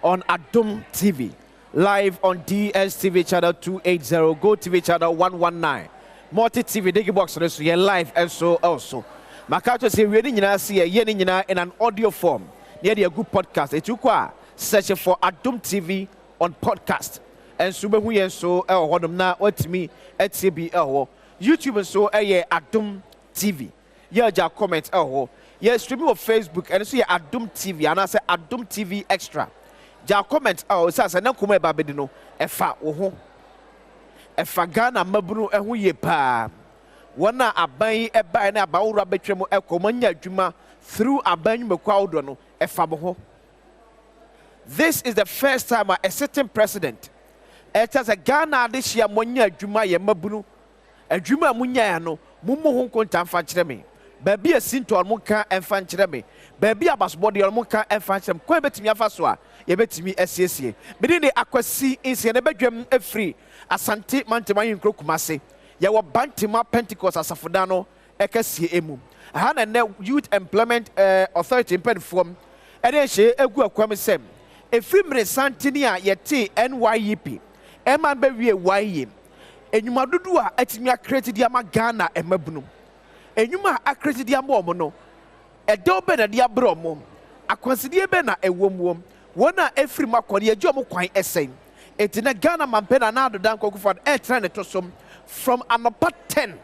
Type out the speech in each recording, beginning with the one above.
on Adom TV, live on DSTV channel 280, Go TV channel 119, Multi TV Digi Box so you're live and so also. Makato say we need see in an audio form. Near a good podcast. It took search for Adom TV on podcast. And so we and so na what me at CB YouTube and so Adom TV. Yeah, ja comment yeah, streaming of Facebook and so Adom TV and I say Adom TV extra. Ja comment says na kuma ba bedino efa wo efa Ghana mabunu ehu ye pa. Wana aban eba na abawura betwem ekomanya adwuma through aban mekwa no efa bo. This is the first time a certain president has a Ghana this year monya adwuma ye mabunu adwuma munya no mummo ho konta mfa kire me baabi asinto on ka emfa kire me baabi abasbode on ka emfa kire me kwa betimi afa so a ye betimi asiesie bidi ne akwasi inse ne badwam afri asante manteman nkrokumase ye wo bantima Pentecost asafoda no ekasie emu aha na ne youth employment authority mpedfom ene hye egu akwam sem efimre santini a yete NYEP eman be wie waye enyuma dudu a atimi akreti dia ma Ghana emabunu enyuma akreti dia ma omo no edo be na dia bro mo akwansidie be na ewom wona efiri makode agye omo kwan esen etina Ghana mampena na adodan kokufa e try ne tosom from anapa 10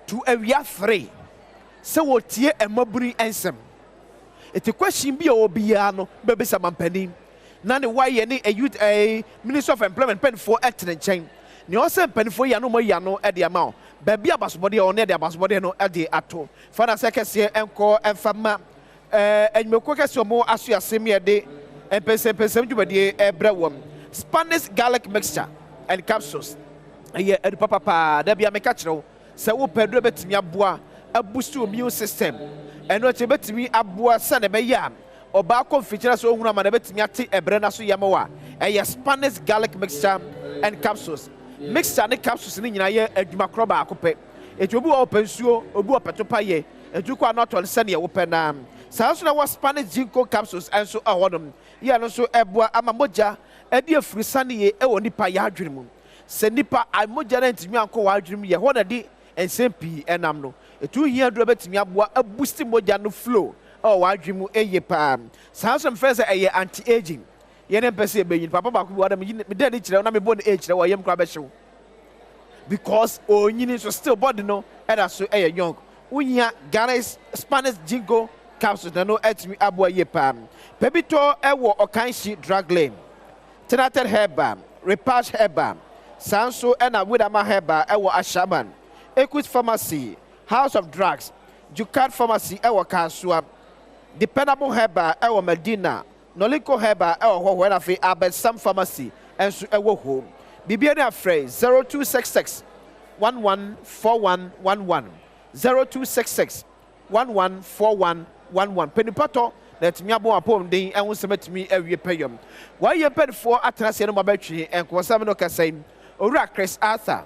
to awia 3 se wotie emabunu ensem eti question bi obia no bebisa mampani na ne waye ne youth Minister of Employment pen for etene chen ne o se pen for ya no moya no e de ama baabi abasobode o ne de abasobode no e de ato fa na se kese enko enfama enmeko kese mo aso asem ye de pensenpensenmu dwumade Badwam Spanish garlic mixture and capsules ye papa da bia meka kire se wo pedro betimi aboa boost your immune system and what betimi aboa sane be ya oba ko feature so ohunu ama na betimi ate ebre na so yamawa Spanish garlic mixture and capsules mixture and capsules ni nyina ye adwuma kroba akope etu obi wo pensuo obi wo petopa ye etu kwa not on sane ye wo pena saa so na wa Spanish ginkgo capsules and so ahodom ye no so eboa ama moja edi afuri sane ye e woni pa ya adwene mu se nipa amoja na ntimi anko wa adwene mu ye ho na di ensempi enam no etu hia dro betimi aboa boost moja no flow wa adwene mu eye pa saa so mfese anti aging ye ne pese be yin papa ba ku wa da me dey kire na me bo ne age kire wa yem kra be hyew because onyini so still body no era so young unya Ghana Spanish ginkgo capsules na no etimi aboa ye pa pebito ewo okanshi drug lane tenated herb repatch herb sanso ena widama herb ewo ashaman Equity Pharmacy, House of Drugs, Jukat Pharmacy, Ewa Kasua, Dependable Herba, Ewa Medina, Noliko Herba, Ewa Huenafi, Abed Sam Pharmacy, and Su Ewa Home. Bibiana phrase 0266 114111 0266 114111 Penipato, let me abo upon the and will submit me every payum. Why you paid for Atrasian Mabechi and Kwasamino Kassim, Ora Chris Arthur.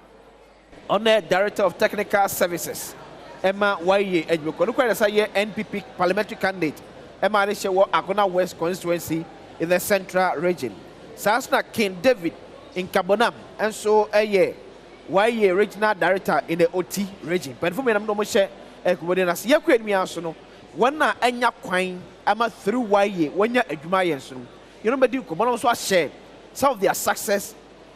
Honored Director of Technical Services, Emma Waye Edmukon, who is a NPP parliamentary candidate, Emma Rishawa Agona West constituency in the Central Region. Sasna King David in Kabonam, and so a year. Waye Regional Director in the OT region. But for me, I'm no more share Equidina. You create me also. One na Enya Quine, Emma through Waye, when you're a Jumayan soon. You know, but you come on also share some of their success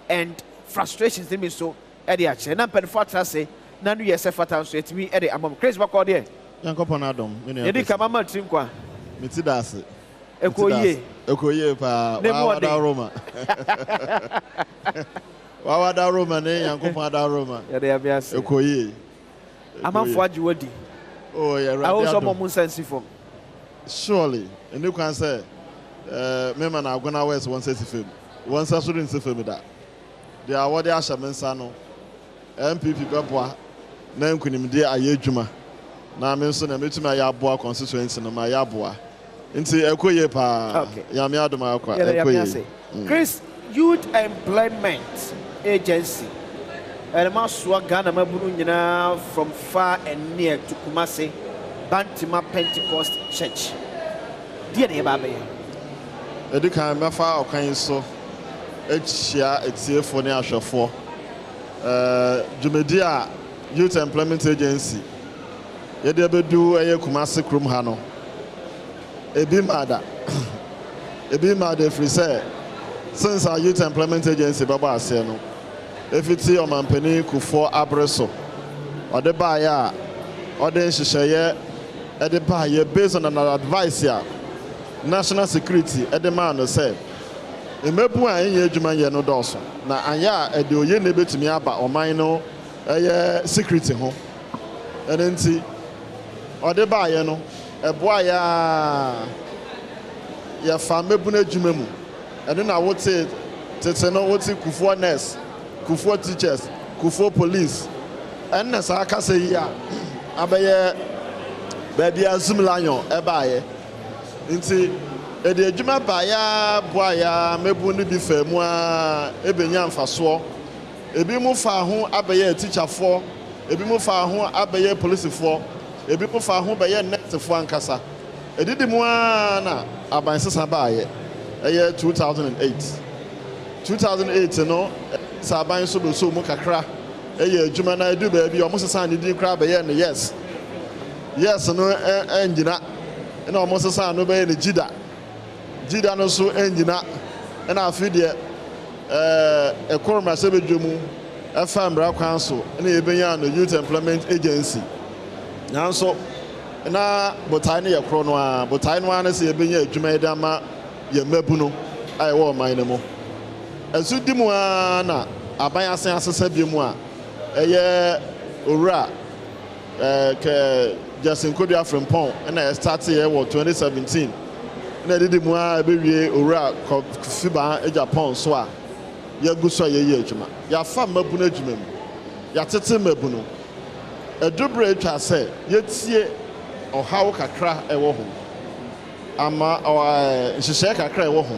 and frustrations. They mean so. Edi ache na pen fatra se na nu yese fata so etimi edi amam Chris bako de yankopon Adom edi kama ma trim kwa meti dase ekoye pa wa Roma wa Roma ne yankopon da Roma edi abiase ekoye amamfo ajiwodi oh yeah right I also mo sense form surely and you can say me man agona west 165 one so din se fam da they are what they are shamansa no MPP beboa na nkunimde aye adwuma na me nso na metumi aye aboa constituency no ma aye aboa nti ekoye pa ya me Adom akwa ekoye Chris Youth Employment Agency Elmasua Ghana mabunu nyina from far and near to Kumasi Bantima Pentecost Church. Dear neighbor, Edi kan mefa okan so echia etiefo ne ahwefo dwumedi a Youth Employment Agency yede bedu eye Kumasi krom ha no ebi mada free say since our Youth Employment Agency baba ase no efiti omampani kufo abreso ode ba ya ode nhyehyeye ede ba ye based on an advice ya national security ede man no say emebu a enye adwuma ye no dɔso na anya ede oye na betumi aba oman no eye security ho enti ode ba ye no eboa ya fa mebu na adwuma mu ene na wote tete no wote kufuo nurse kufuo teachers kufuo police enne sa aka se yi a abaye baby azum lanyo eba ye nti ede adwuma ba ya boa ya mebu ni bi fa mu a ebenya mfaso ebi mu fa ho abaye teacher fo ebi mu fa ho abaye police fo ebi mu fa ho baye nurse fo ankasa edidi mu a na abansesa ba ye 2008 no saban so do so mu kakra adwuma na edu ba bi o mo sesa ne din kra ba ye ne yes no engina na o mo sesa no ba ye ne jida no so engina na afi de ekorma se bedwomu efamra kwan so na ebenya no Youth Employment Agency nanso na botai ne yekro no a botai no ana se ebenya adwuma eda ma ye mabu no ai wo man ne mo asudi mu na aban asen asesa bi mu a eye owura ke Jason Kodua Frimpong na start here wo 2017 na didi mu a be wie owura fiba Japan so a ya guso ye adwuma ya fa mabu na adwuma mu ya tete mabu no edubre twa se yetie ohawo kakra ewo ho ama nhyehyɛ kakra ewo ho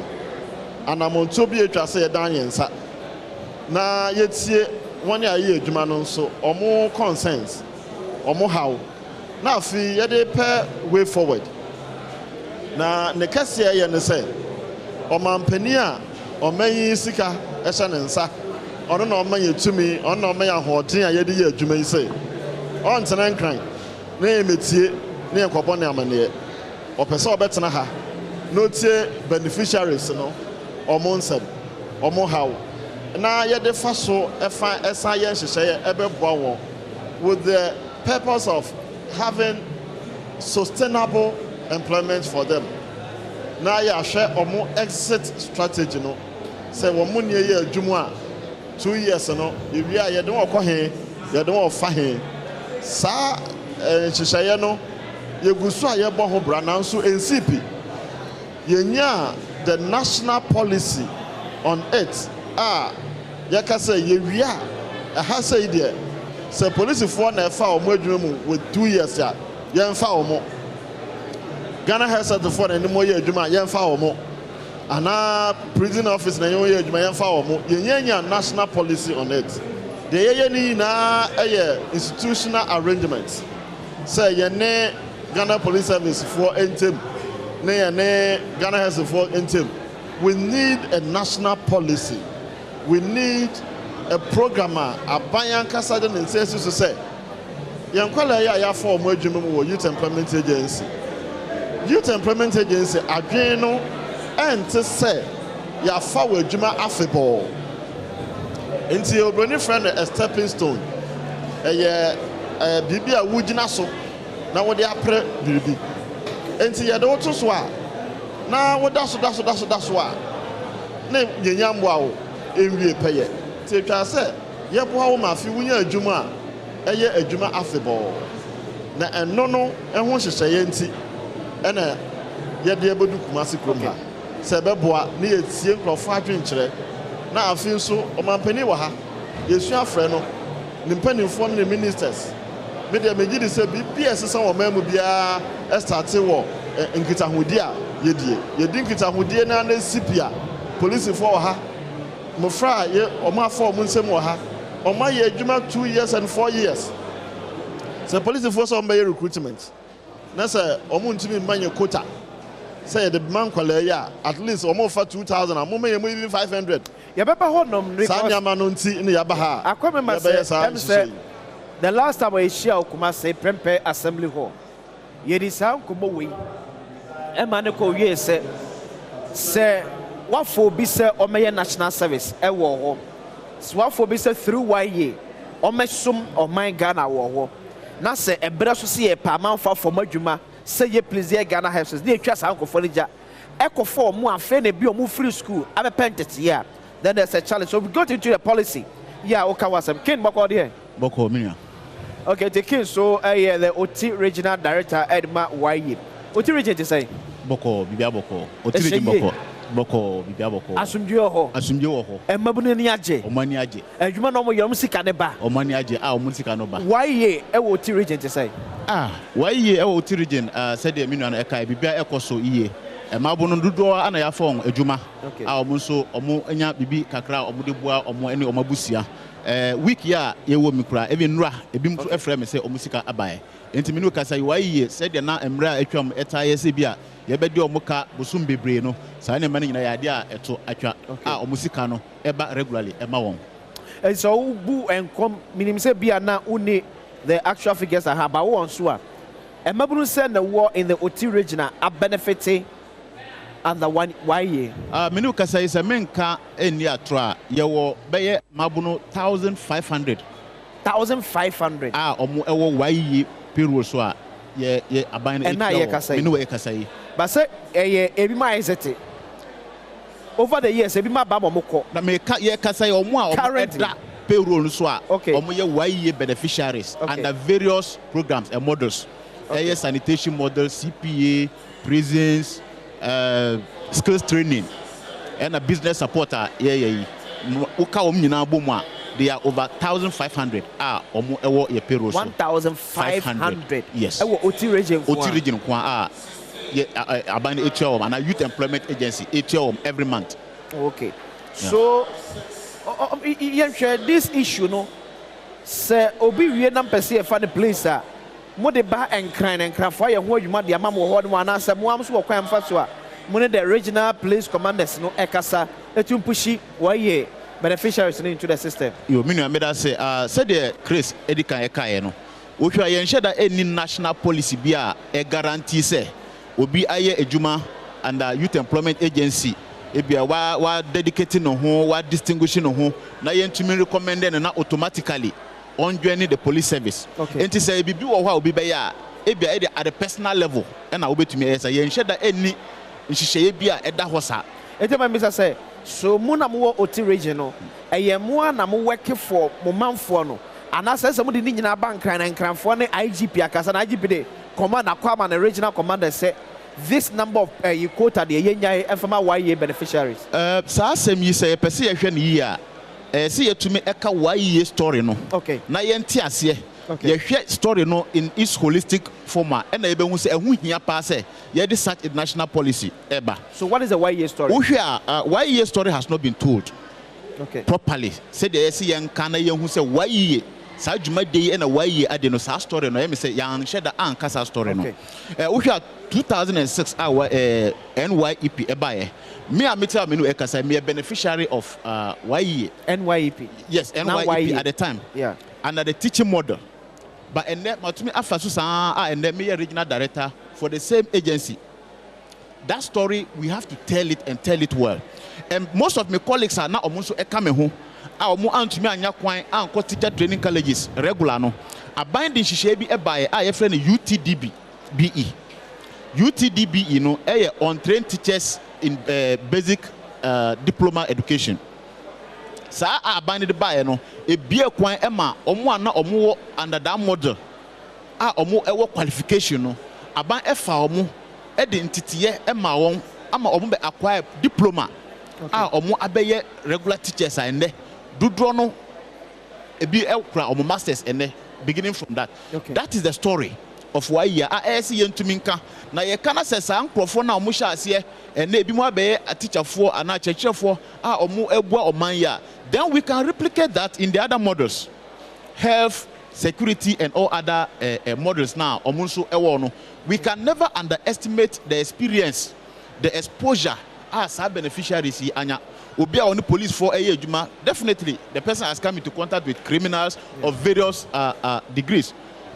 anamonto bi atwa se yedan yensa na yetie woni aye adwuma no nso omo consent omo hawo na afi yede pe way forward na ne kase ye ne se omampani a omanyi sika ehye ne nsa ono na omanye tumi ono na omanye ahoden a yede ye adwuma yi se on tena nkran na emetie na ekwobo ne amane opese obetena ha no tie beneficiaries no omo nsem omo haw na yede fa so efa esa ye nhyehyeye ebeboa won with the purpose of having sustainable employment for them na ya hwe omo exit strategy no say womo ne ye adwumu a 2 years no ewi a yede won he yede won fa he sa nhyehyeye no yegusu a yebo ho bra nanso NCP yenya the national policy on it yakasa yewia ha say there say police for na fa omo adwuma mu with 2 years ya yemfa omo Ghana Health Service for na mo ye adwuma yemfa omo ana prison office na ye adwuma yemfa omo yenya national policy on it the ye ni na institutional arrangements say ye ne Ghana Police Service for entem ne Ghana Health for entem we need a national policy. We need a programmer, a bayan kasada and says to say, Yankola ya for Mojum Youth Employment Agency. Youth Employment Agency, Adreno, and to say, ya forward Juma Affable. Into your brony friend a stepping stone. A Bibia Wujinaso, now what they are pre Bibi. Into your daughter's swat. Now what that's why. Name Yanyamwa. Enwie peye te twa se ye boa wo ma fi wunya adwuma eye adwuma afebol na eno no ehwo hyehyeye nti ena ye de abodu Kumasi krom ha se beboa na ye tie nkrofo adwenkyere na afi nso omampani wa ha yesu afre no ne mpanimfo ne ministers me de megidi se BPS san wo mamu bia start wo nkitahodi a ye di nkitahodi na CP police for ha Mofra ye oma for munsem wo ha oma ye adwuma 2 years and 4 years the police force on recruitment na say omo ntimi manye quota say the man kwale at least almost for 2,000 and mama even 500. Ya beba honom because Sanya manunti ni yabaha. I remember say the last time I share Okuma say Prempeh Assembly Hall. Yedi sound kumo we. Emane ko ye say what for be say Omeye National Service e wo ho. So what for be say through YE Omesum or my Ghana wo ho. Na say ebra so see e pa manfa for madwuma say ye please ye Ghana Health Service. Dey twa san ko forija. Eko for mu afa na bi o mu free school abepentet here. Then there's a challenge. So we got into the policy. Yeah, okay, wasam. Ken bako there. Boko minya. Okay, the King so the OT Regional Director Edma YE. OT Region to say? Boko, bibia boko. OT Region boko. Boko, bibia boko. Asumdue ho. Asumdue ho. Emabunu ni aje. Omani aje. Ejuma no mo yom sika ne ba. Omani aje. Omusika no ba. YE e OT Region to say? YE e OT Region said the minu na eka bibia ekoso iye. Emabunu dudo ana ya fon ejuma. Omo so omo enya bibi kakra omo de boa omo ene omo busia. Week ya ye wo mikura even nura ebi mfu efra me say omusika abae enti minu kasa YE said na emra atwam etaye se bia ye bedi omuka bosum bebre no sa na mane nyina ya de a eto atwa omusika no eba regularly ema won. And so bu enkom minim say bia na uni the actual figures are about one so a emabunu say na war in the OT regional a benefiting and the one YE. Minu kasa is a menka eni atra ye wo beye mabuno 1,500. 1,500. Omo ewo YE payroll so a ye aban e na ye kasa minu we kasa yi. But say ebi ma isete. Over the years ebi ma ba mo ko. Na me ka ye kasa yi omo a omo payroll so a omo ye YE beneficiaries under various programs and models. Sanitation model, CPA, prisons, skills training and a business supporter they are over 1,500 omo ewo ye payroll 1,500 yes OT region ye aban HOM and a youth employment agency HOM every month. Okay, so this issue no say obi wie na mpese e fa the place mo de ba enkran for ye ho adwuma de amam ho no ana say mo am so kwan fa so a mo ne the regional police commanders no ekasa etum pushi YE beneficiaries into the system. Yo minu ameda say said the Chris edikan ekaye no wo hwa ye nheda any national policy bia e guarantee say obi aye adwuma under youth employment agency ebia wa dedicating no ho wa distinguishing no ho na ye ntumi recommend na automatically on joining the police service. And to say bibi wo ha obi be ya ebia at the personal level and na obetumi esa ye nheda any nhihye bia eda ho sa. Ejema Mr. say so mu na mo OT region no eye mo na mo work for mo manfo no ana say mo de ni nyina bank na nkranfo ne IGP akasa na IGP de command akwama na regional commander say this number of you quoted the yenya efama YE beneficiaries. Sa asem yi say pese ye hwe ne yi a see ye tumi eka YE story no. Na ye nti ase ye hwe story no in its holistic format and ebe hu say ehu hia pa say ye de such a national policy eba. So what is the YE story? YE story has not been told properly. Say the see yan kana ye hu say YE sa djuma dey na YE ade no sa story no ye say yan sheda an kasa story no. 2006 NYEP eba me a meter menu ekasa me a beneficiary of YE. NYEP. Yes, NYEP at the time. Yeah. Under the teaching model. But and then matumi afasu sa and then me a regional director for the same agency. That story we have to tell it and tell it well. And most of my colleagues are now almost a coming home. Omo antumi anya kwan anko teacher training colleges regular no. A binding shishe bi by a friend UTDB BE. UTDB you know untrained teachers in basic diploma education. Sa abandoned by no e bia kwan ema omo ana omo under that model omo ewo qualification no aban efa omo e de ntitiye ema won ama omo be acquire diploma omo abeye regular teachers ande dudro no e bi ekura omo masters ende beginning from that. That is the story of why ye ASC yentuminka na ye kana sesa nkrofo na omo hya ase e na ebi mo abe a teacher for ana chechefo omo ebua oman ya. Then we can replicate that in the other models, health, security, and all other models now. We can never underestimate the experience the exposure as our beneficiaries anya obi a on the police for a juma, definitely the person has come into contact with criminals of various degrees.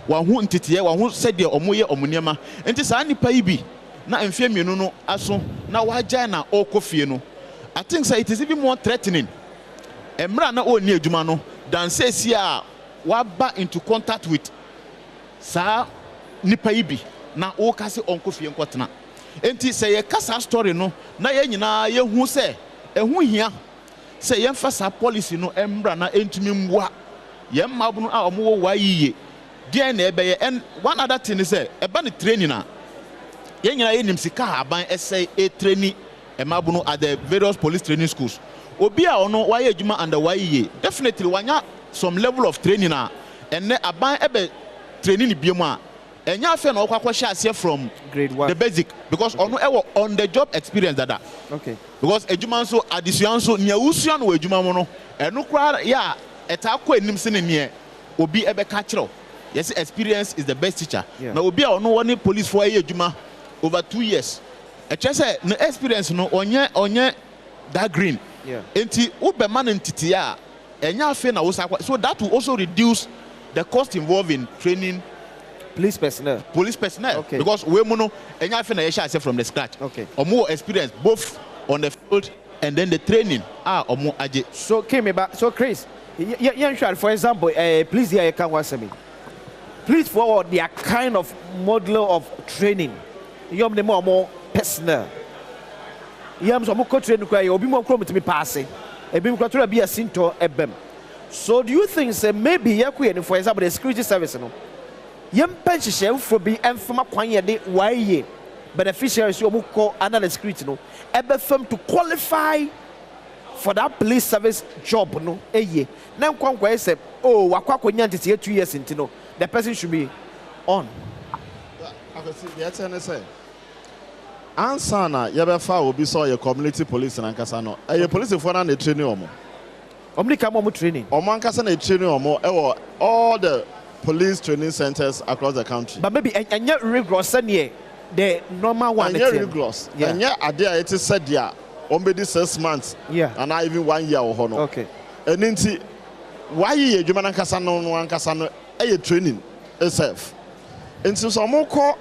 One who ntitiye, one who said the omoye omuniema. Enti sa nipa ibi na emfie mienu no aso na waja na okofie no. I think say it is even more threatening. Emra na oni adwuma no than say sia waba into contact with sa nipa ibi na o kase onkofie nkotena. Enti say ye kasa story no na ye nyina ye hu say ehu hia say ye mfa sa policy no emra na entumi mwa ye mmabunu a omo wa yiye dia na ebe and one other thing is say eba ne training na ye nyina ye nim sika aban essay e training emabunu at the various police training schools obi a ono wa ye adwuma under wa yiye definitely wanya some level of training na and aban ebe training ni biemu a enya afa na okwa kwahye from grade 1 the basic because ono ewo on the job experience dada okay because adwuma so addition so nia usua no adwuma mo no eno kwa ya eta kwa enim se ne ne obi ebe ka kiro yes experience is the best teacher na obi a ono woni police for ye adwuma over 2 years e say no experience no onye that green enti ube man entity a enya afa na wo so that will also reduce the cost involved in training police personnel. Okay. Because we mono enya afa na ye share from the scratch. Okay. Or more experience both on the field and then the training. Or more aje. So came back. So Chris, for example, please here can answer me. Please forward their kind of model of training. Yom the more personnel. Yam so mo training kwa obi mo kro me pass. Ebi mo kro be a sinto ebem. So do you think say maybe yaku for example the security service no? Yem pension for be enfama kwan ye de why beneficiaries you ko another security no ebe fam to qualify for that police service job no eye na nkwankwa say oh wakwakonya ntete 2 years into no the person should be on. I see the attorney say answer na ye be fa obi so your community police na nkasa no e police for na na training omo omni kam omo training omo nkasa na training omo e all the police training centers across the country. But maybe and yet rigorous the normal one. And yet rigorous. And yet idea it is said there on 6 months. Yeah. And not even 1 year or no. Okay. And then see why you German Casano a training itself. And so some more call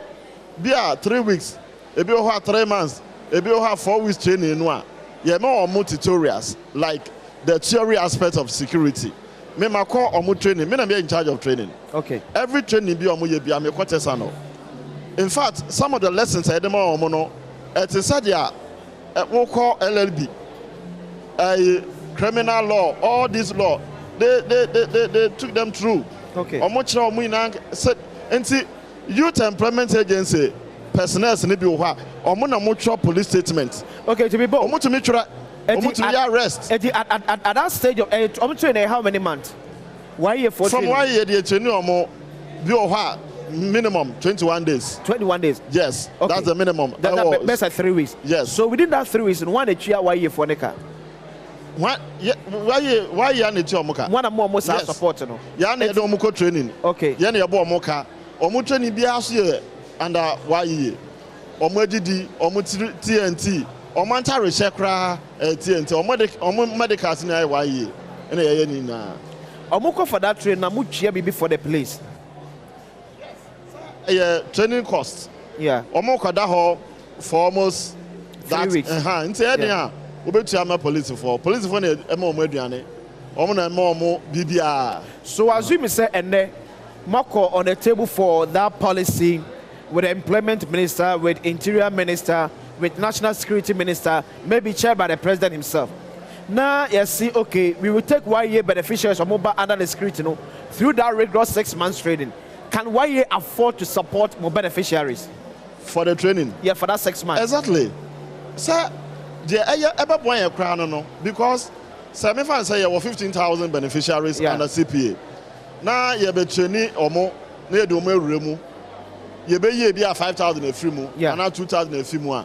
be 3 weeks, a bill have 3 months, a bill have 4 weeks training in one. Yeah, more tutorials like the theory aspect of security. Me ma call omu training. Me na be in charge of training. Okay. Every training be omu ye be am kwatesano. In fact, some of the lessons I dem omu no, it is said ya we call LLB, criminal law, all this law. They took them through. Okay. Omu chira omu ina said enti youth employment agency personnel ni bi wo ha. Omu na mo chira police statement. Okay, to be bold. Omu to me chira arrest. At that stage of I'm training how many months? 1 year for from 1 year the training minimum 21 days. 21 days. Yes, okay. That's the minimum. That's like 3 weeks. Yes. So within that 3 weeks, one a year 1 year for Nika. Why you need to moka? One more most support no. Ya na do muko training. Okay. Ya na yebo moka. Omo training bi aso under 1 year. Omo adidi, omo TNT. Omo ntare shekra TNT. Omo medicals na 1 year. Na ye ni na. Omo ko for that train na mu chia bibi for the place. Training cost. Yeah. Omo kwada ho for almost 3 weeks. Nti e dia obetu ama police for na ema omo aduane. Omo na ema omo bibia. So assume say ene mako on the table for that policy with the employment minister, with interior minister, with national security minister, maybe chaired by the president himself. Now you see, okay, we will take 1 year beneficiaries or mobile under the security through that rigorous 6 months training. Can 1 year afford to support more beneficiaries? For the training? Yeah, for that 6 months. Exactly. Sir, the boy crown no because some fans say you have 15,000 beneficiaries under CPA. Now you be training omo na you do me remu. You be ye be 5,000 a free mu, and now 2,000 a free mu.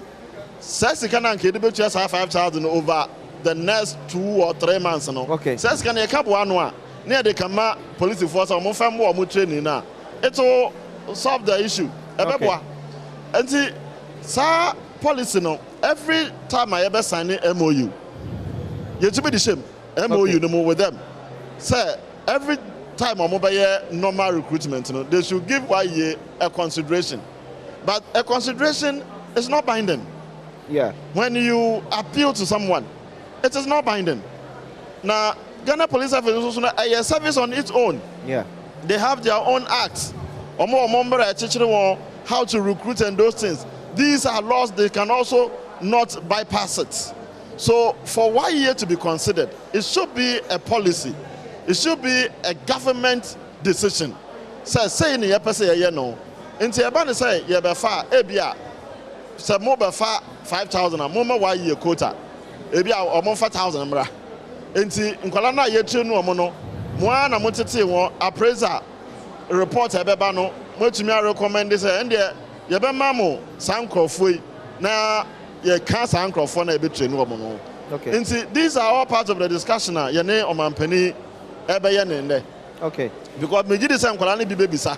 Says you can anke be just 5,000 over the next 2 or 3 months no. Okay. Says can you cap one near the kama police force omo fam mo training na. It will solve the issue. Okay. And see, sa policy no every time I ever sign an MOU, you to be the same MOU no more with them. Say every time I'm over normal recruitment, they should give 1 year a consideration, but a consideration is not binding. Yeah. When you appeal to someone, it is not binding. Now, Ghana Police Service is also a service on its own. Yeah. They have their own acts. How to recruit and those things. These are laws, they can also not bypass it. So for 1 year to be considered, it should be a policy. It should be a government decision. Say in the person, no. Into a banner say, Yabafa, Ebia, some more 5,000, a moment 1 year quota. Ebia or more 4,000. Into Nkolana Yetu no mono, Moana Mutiti, appraiser report Ebano, much me recommend this, and Yabamamo, Sankrofui, now ye can't Sankrofona between woman. Okay. And see, these are all parts of the discussion. Yane or Mampeni, Ebayan. Okay. Because me did some Kolani baby sa.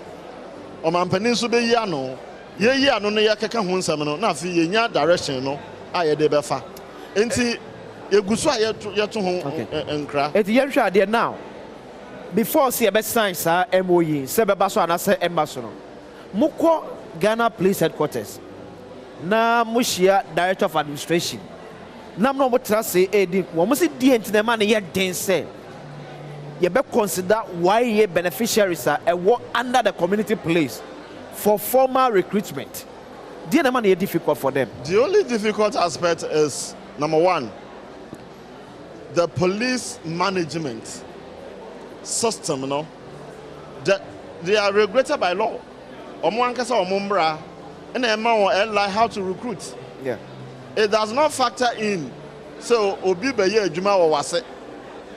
Or Mampeni Sube Yano, ye no Yakaka Hunsamano, Nafi, ya direction, no, I a debefa. And see, you go so yet to home and cry. It's the idea now. Before see a best science, MOE, Sebabaso and I say Embassy. Muko Ghana Police Headquarters. Na Mushia Director of Administration. Nam no what say Eddie, one must see into the money yet then say. You better consider why ye beneficiaries are under the community police for formal recruitment. The money is difficult for them. The only difficult aspect is number one, the police management system, that they are regulated by law. Omoankasa omombra and a how to recruit. Yeah. It does not factor in. So obi beye adwuma wo wase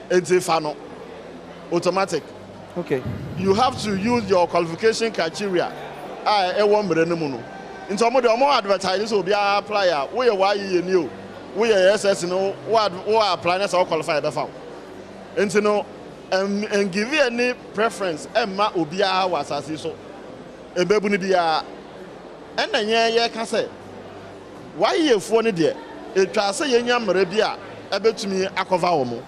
entifano automatic. Okay. You have to use your qualification criteria. E won mre no mu no. Nti omo advertise so obi apply we why you new. We SS no what apply na so qualify be fa. Nti no and give you any preference emma obi a wasase so. Ebebu ni bia ena ye ka say why you for ni de it twa say yenya mre bia ebetumi akova wo mo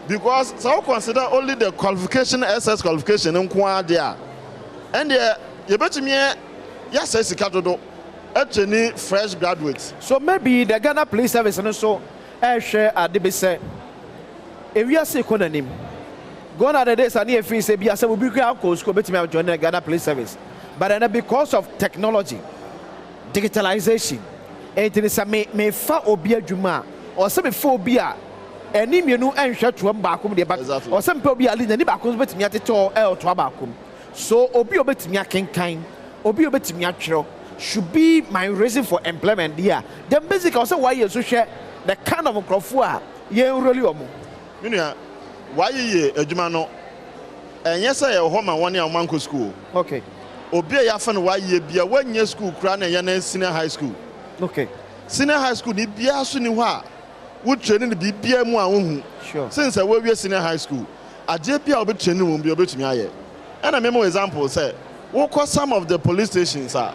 because so consider only the qualification SS qualification nko there and there you betumi ya say sika dodo any fresh graduates. So maybe the Ghana Police Service and so share adibe say if we are say konanim gone are the days and if we say bia say we be go school betumi join the Ghana Police Service but then because of technology digitalization it is a me fa obi adwuma or some before bia eni mienu enhwe toam ba akom de ba or some people be ali na ni ba akom betimi ateto to ba akom so obi obetimi akenkan obi obetimi atwero should be my reason for employment there then basically also why you so share the kind of crofo a ye really omo menua why ye adwuma no enye say e ho ma won e amanko school. Okay. Obi ya fa no why ye bia wanye school kura na ye na senior high school. Okay. Senior high school ni bia so ni ho a wo training ni bia mu a wo hu. Sure. Since we we senior high school, ade bia obi training wo bia obetumi aye. And a memo example say, wo call some of the police stations are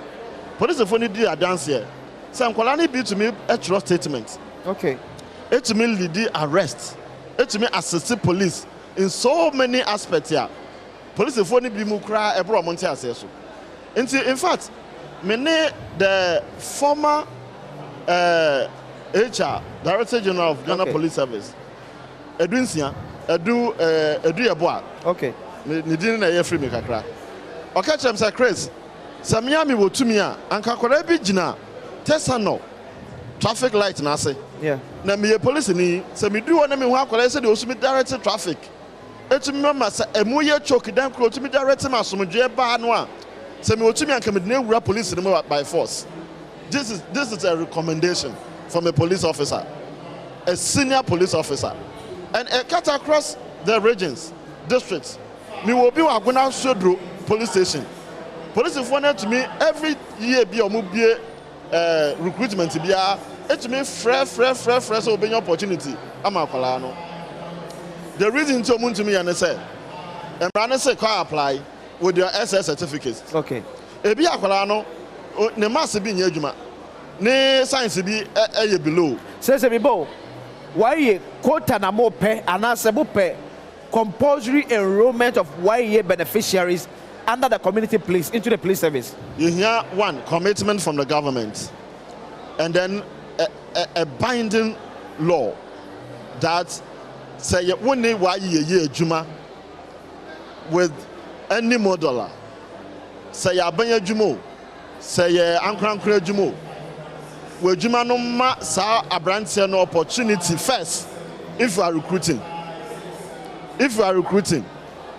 police for ni di advance here. Say nkwala ni be to me a trust statement. Okay. It to me lead arrest. It to me assist police in so many aspects here. Police for ni be mu kra e bro monte aseso. In fact, many the former HR, Director General of Ghana Police Service, Edwinsia, Edu Yeboah. Okay. Ni didn't na free me kakra. Okay, chem say Chris. Samiami wo tumi a anka kwara bi gina Tesano traffic light na ase. Yeah. Na me police ni se me du wona me ho akwara se de osumi direct traffic. Etumi mama se emu ye choke dan kro otumi direct ma somdwe ba no a. Se me otumi anka me na wura police ni by force. This is a recommendation from a police officer, a senior police officer, and cut across the regions, districts. Me will be Waguna Sodro police station. Police informed to me every year be or move recruitment to be it to me fresh open opportunity. I'm a Colano. The reason to moon to me and I say, and I say, apply with your SS certificates. Okay. Ebi Colano. Ne must be near Juma. ne science bi below. Says a bibo. Why quota na mo pay and answer pay compulsory enrollment of YA beneficiaries under the community police into the police service? You hear one commitment from the government, and then a binding law that say you only YA juma with any modular. Say ya banya jumo, say ya ankran jumo. We juma no ma sa abrantia no opportunity first. If you are recruiting,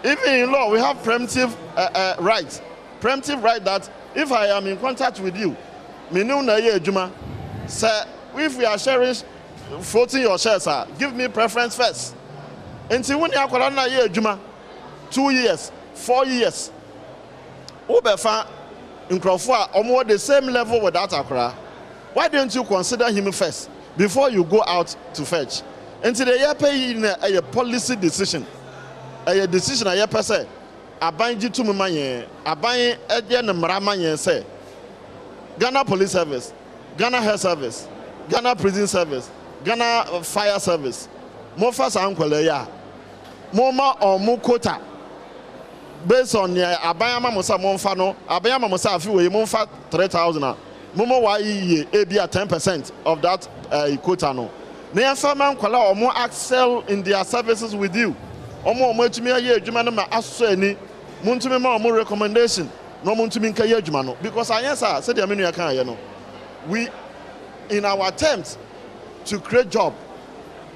even in law we have preemptive right. Preemptive right that if I am in contact with you, me know na ye juma. Say if we are sharing, floating your shares, give me preference first. Until when you are na ye juma, 2 years, 4 years. Obefa in Crawford, almost the same level with that Accra. Why don't you consider him first before you go out to fetch? Until the year pay in a policy decision, a decision a year per se. I bind you to my I bind Edian and Maraman say Ghana Police Service, Ghana Health Service, Ghana Prison Service, Ghana Fire Service, Mofas Uncle ya, Moma or Mukota. Based on the Abayama Musa Monfano, Abayama Musa, if you Monfa 3,000, Momo YE, AB at 10% of that quota. No, near Faman Kola or more excel in their services with you. Or more Mochimia, Jumanama Asani, Muntumima, more recommendation, no Muntuminka Jumano. Because I answer, said the American, you know, we in our attempt to create job,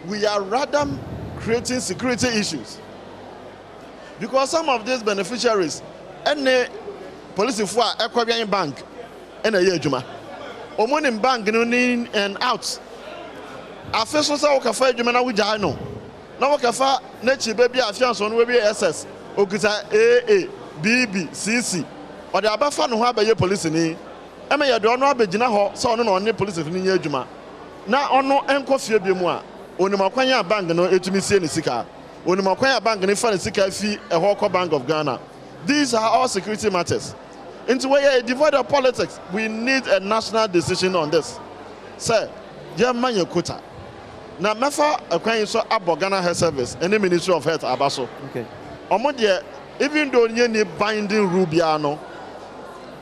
we are rather creating security issues. Because some of these beneficiaries, any police for Equabian bank, and a year juma, or money in bank in and out. Our first was our cafe Jumana with Jano. Now, Kafa, Nature baby, a fiance on baby SS, Okuta AA, BB, CC, or the Abafan who have a police in here. I may don't know Bejina, so on the police of Ninya Juma. Now, on no enco fear be more. Only Makwanya bank no HMC Sika. When Makwaya Bank and Ifan Sika fee a Hawker Bank of Ghana. These are all security matters. Into where a divide of politics, we need a national decision on this. Sir, German Yakuta. Now, Mefa acquiring so about Ghana Health Service and the Ministry of Health Abaso. Okay. Omodia, even though you need binding Rubiano,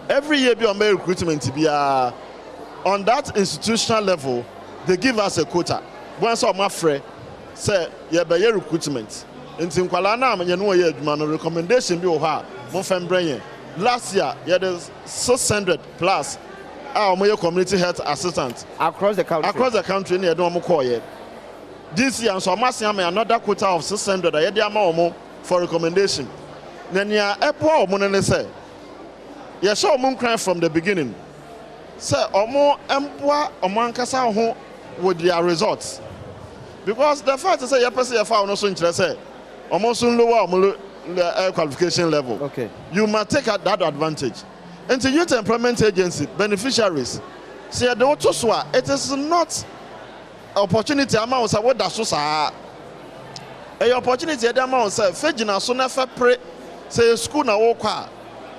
every year be on my recruitment to be on that institutional level, they give us a quota. Once of my friend. Say, yeah, by your recruitment. In Tinqualana, you know, your recommendation be over. Last year, you had 600 plus our community health assistants across the country. Across the country, near Domokoye. This year, so I another quota of 600. I had for recommendation. Then, yeah, Apple Monene say, you saw Moon cry from the beginning. Say, or more employer or Mancasa home with their results. Because the fact is that your person found also interested, almost lower qualification level. Okay. You must take that advantage. And to youth employment agency beneficiaries, say it is not opportunity amount of what that's so a opportunity amount of Fejina so never pray say school na walk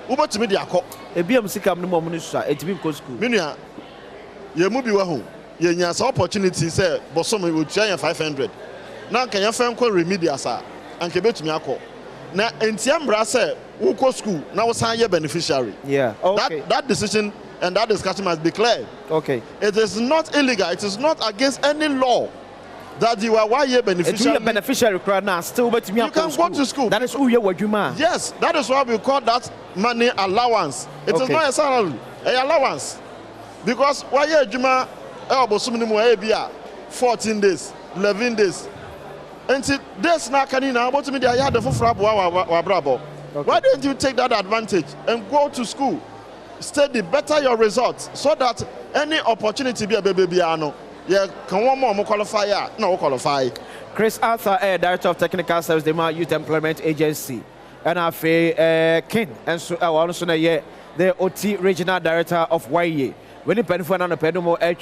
Uber to me the ako. A BMC no more minister, it be school. Minia, you move you home. You have opportunity say, but some will try 500. Now can you find remedial sir and keep it to me ako. Now in Tiambra say who go school now sign your beneficiary. Yeah. Okay. That decision and that discussion must be clear. Okay. It is not illegal. It is not against any law that you are 1 year beneficiary. It's beneficiary crowd now still but me. You can go to school. That is who you are. Yes, that is why we call that money allowance. It is not a salary, a allowance. Because 1 year Juma 14 days, 11 days. Until this now can you now about me I had the brabo. Why don't you take that advantage and go to school? Study better your results so that any opportunity be a baby ano. Yeah, can one more qualify? No qualify. Chris Arthur, Director of Technical Service, the Youth Employment Agency, and I King, and so I also the OT Regional Director of YA. When you pen for an pedomo and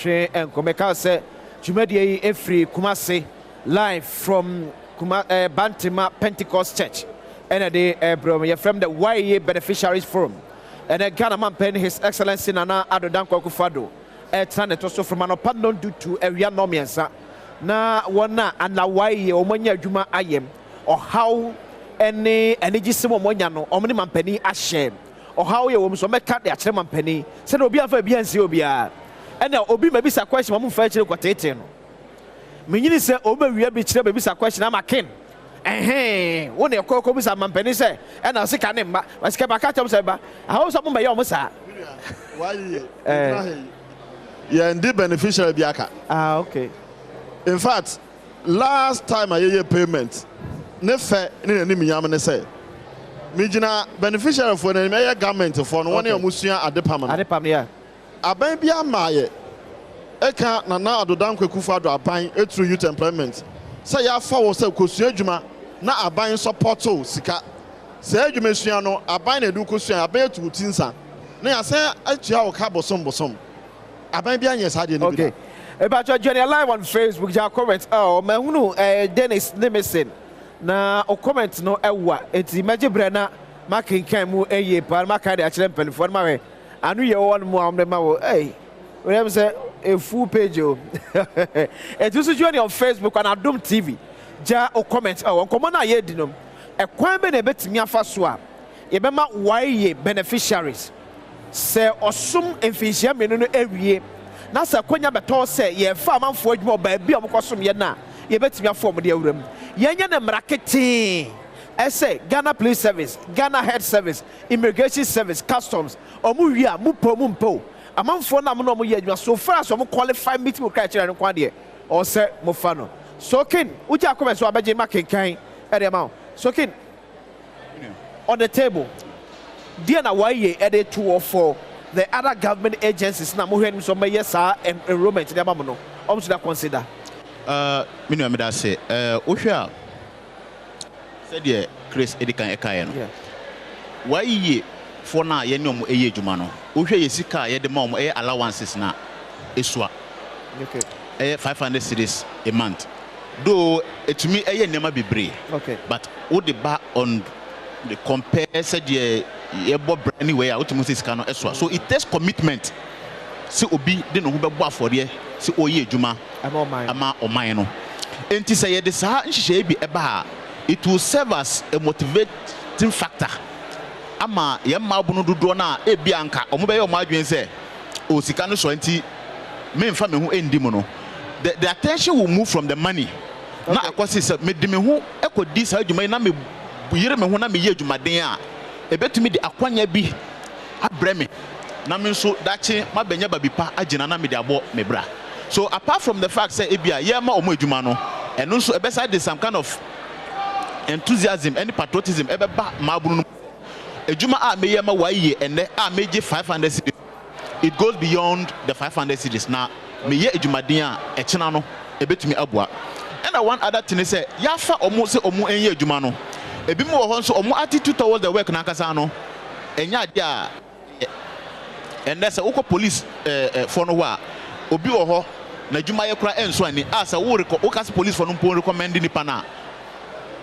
Komeka say, Jumedi Efri Kumase, live from Bantima Pentecost Church, and a day from the YA Beneficiaries Forum, and a Ghana man pen His Excellency Nana Adom Kokufado, ɛtena to so from anɔpa no do to awia no mmiɛnsa na wɔn a anawai wɔn anya adwuma ayɛm ɔhaw ɛne anigye sɛm wɔn anya no wɔn ne mampanin ahyɛ ɔhaw yɛ wɔn so mɛka de akyerɛ mampanin sɛdeɛ obi afa ebi ansi obiara ɛna obi ma bisa question wɔn mfa akyerɛ kɔtɛɛtɛɛ no menyini sɛ obi awia bi kyerɛ bisa question ama ken wo ne ɛkɔ bisa mampanin sɛ ɛna sika ne mba sika ba ka kyerɛ sɛ ba ahaw sɛ mo bɛyɛ wɔn saa the beneficiary biaka. Okay. In fact, last time I hear payment, nefe ni miyam ne say. Mijina beneficiary for the mayor government for one year musia adepam. Adepam yeah. Aban bia maye. Eka na adodan kwekufa do aban through youth employment. Say ya fa wo say kosua adwuma na aban support sika. Say adwuma sua no aban na edu kosua aban tu tinsa. Na ya say atua wo ka bosom. Okay. About your journey live on Facebook, your comment. Oh, Mahunu, Dennis Nimison. Na o comment no ewa. It's imagine Brenna, Makin Kamu, Par, Makadi, Achel Peliphone, Mare. I knew you one more on the Mawo. Hey, we have said a full page. It was a journey on Facebook on Adom TV. Ja o comment. Oh, come on, ye dinum. A quamben a bit mia faswa. Yebema, why ye beneficiaries? Sɛ ɔsom mfinhyia mmienu no awie na sɛ konya bɛtɔ sɛ yɛfa amanfoɔ adwuma baabi a wɔkɔsom yɛ no a yɛbɛtumi afɔ ɔmo de awura mu yɛnyɛ ne mmara ketee ɛsɛ Ghana Police Service, Ghana Health Service, Immigration Service, Customs ɔmo wie a mo mpo amanfoɔ no a mo na ɔmo yɛ adwuma so far as ɔmo qualify meeting mo kra kyerɛ no kwa deɛ ɔsɛ mo fa no so kin wogya akɔmɛ so abɛgye ma kenkan ɛde ma wo so kin on the table. Dear na why ye added 2 or 4 the other government agencies na mo hwɛ so may yes enrollment na ma no almost that consider me no me da say wo hwɛ a said ye Chris edikan ekaye no why ye for na ye ne omo eye adwuma no wo hwɛ ye sika ye de ma omo allowances na esua okay 500 cedis a month though to me nema bebre okay but wo the back on the compare said ye anyway so it takes commitment see obi de no ho bebo afore see oye adwuma ama oman no enti say ye de saa nhihye bi eba it will serve as a motivating factor ama ye ma bono dodo na e bi anka omo be ye omo adwen say o sika no so enti me mfa me ho endi mu no the attention will move from the money na akwasi say me de me ho ekodi saa adwuma na me yire me ho na me ye adwumaden a ebetumi de akwanya bi abreme na me nso dache mabenya babipa agina na me de abo me bra so apart from the fact say ebia ye ma omo adwuma no eno nso ebesa de some kind of enthusiasm and patriotism ebeba mabunu no adwuma a me ye ma waye ene a meje 500 cedis it goes beyond the 500 cedis na me ye adwumaden a ekena no ebetumi aboa and one other thing say yafa omo se omo enye adwuma no ebi mo ho nso omo attitude towards the work na kasa no enya ade a and that's a police for no wa obi wo ho na adwuma ye kura enso ani asa wo record police for no pon recommend nipa na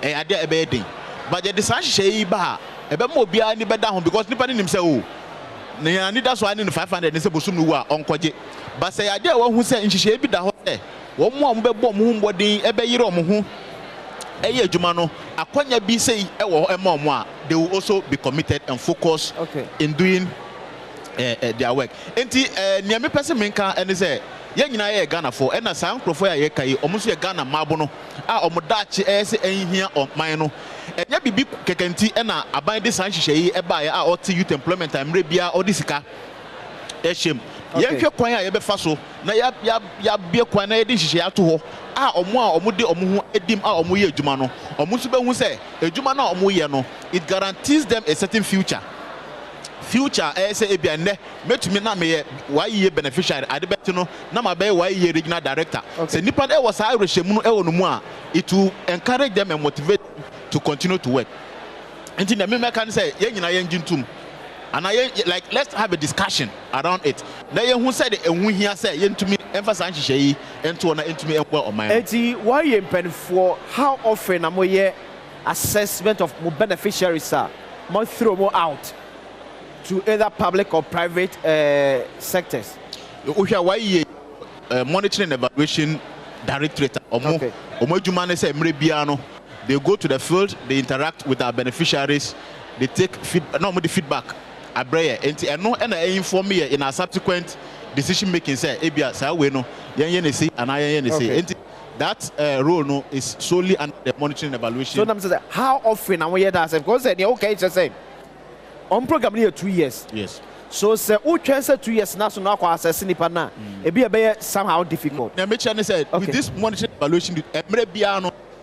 ade e be den but the decision yi ba e be mo obi ani beda ho because nipa ni nim say o na ya ni that's why ni 500 ni say bosum no wa onkoje but say ade wo hu say nhihye bi da ho say wo mo am be bom hu mbodin e be yire om hu eye adwuma no akwanya bi say e wo ema omo a they will also be committed and focused in doing their work enti nia me person menka ene say ye nyina ye Ghana for ena san krofo ya ye kai omo so ye Ghana mabo no a omo dachi ese enhia oman no enya bibi kekanti ena aban de san hihye yi eba ya a oti youth employment amre bia odisika ehiem ye hwe kwan a ye be fa so na ya bie kwan na ye de hihye ato ho a omo de omo ho edim a omo ye adwuma no omo so be hu say adwuma na omo ye no it guarantees them a certain future say ebia ne metumi na me why ye beneficiary ade beti no na ma be why ye regional director say nipa e was a rehemu no e wo no mu a it will encourage them and motivate to continue to work enti na me can say ye nyina ye njintum and like let's have a discussion around it na ye hu say the enhu hia say ye ntumi emphasize nhihye yi ento na ntumi enko o man enti why ye pen for how often am ye assessment of mo beneficiaries are mo throw mo out to either public or private sectors. why monitoring and evaluation directorate they go to the field, they interact with our beneficiaries, they take feedback. And I inform me in our subsequent decision making. Say, that role no is solely under the monitoring and evaluation. So how often am I that? Because okay, it's the same. On program here 2 years. Yes. So say who transfer 2 years now so now access nipa na it be somehow difficult. Now make sure I said with this monitoring evaluation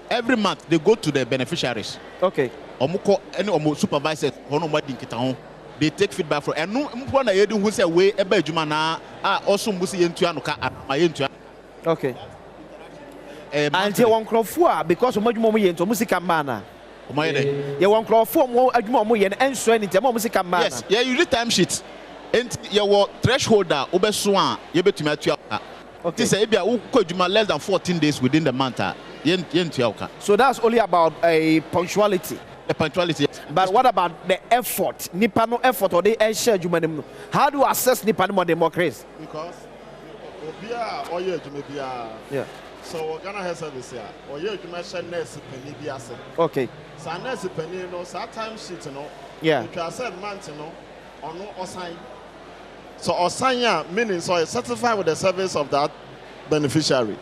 every month they go to the beneficiaries. Okay. Omuko any omo supervisors hono mo dinkita ho. They take feedback from and no mpo na yedu hu say we eba adwuma na also mbusi yentua no ka ayentua. Okay. And you want crowd because much more yen to music man. You want crowd for more adwuma yen and so anything more music man. Yes, yeah, you read time sheet. And your threshold obeso a ye betumi atua. Okay. Say ebia wo ko adwuma less than 14 days within the month. So that's only about a punctuality. The punctuality. But what about the effort? Nipa no effort or they share you. How do you assess Nipa no democracy? Because yeah. So Ghana Health Service here. Or you mention nurse penny be asset. Okay. So nurse penny no time sheet no. Yeah. You can say month no or no assign. So assign meaning so certified with the service of that beneficiary.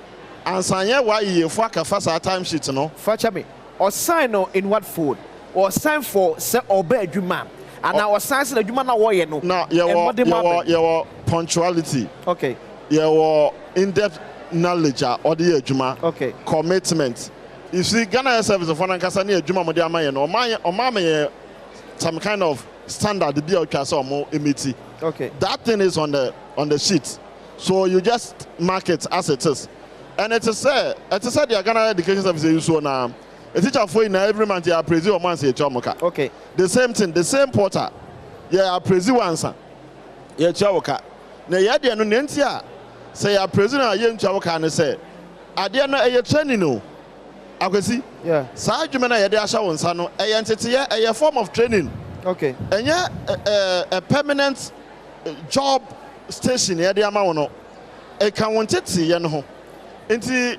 And sign why you fuck a first time sheet no. Fetch me. Or sign no in what food? Or sign for say obey Juma. And now sign the Juma na warrior no. Now your punctuality. Okay. Your in-depth knowledge or the Juma. Okay. Commitment. You see, Ghana Service of Foreign Casania Juma Modiama or my some kind of standard the deal or more imiti. Okay. That thing is on the sheet. So you just mark it as it is. And it is said the Ghana Education Service is so now. A teacher for in every month you appraise your man say chomoka. Okay. The same thing, the same porter. Yeah, appraise once. Yeah, chomoka. Na yadi no nentia. Say appraise na ye chomoka and say. Adia no e training no. Akwesi? Yeah. Sa adwuma na yade ahya wonsa no e entity a form of training. Okay. And yeah, a permanent job station yade ama wono. E kan wontete ye no ho. Enti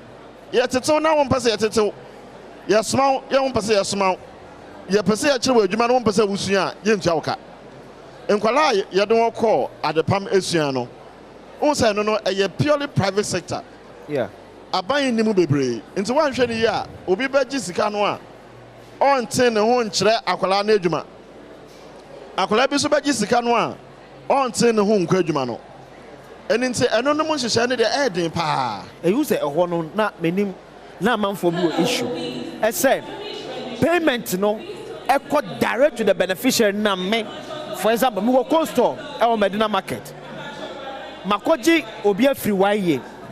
yetetew na won pese yetetew. Yesmaw ye won pese yesmaw. Ye pese ye kire adwuma no won pese wusua ye ntua woka. Enkwala ye de won call adepam esua no. Won say no no e purely private sector. Yeah. Aban ni mu bebre. Enti wan hwe ni ye a obi beji sika no a on ten ne ho nkire akwala na adwuma. Akwala bi so beji sika no a on ten ne ho nkwa adwuma no. And say, I don't know much is any the adding pa. I use a one not meaning na man for you issue. I said payment no echo direct to the beneficiary na me. For example, we go cold store our Medina market. Makoji obi free why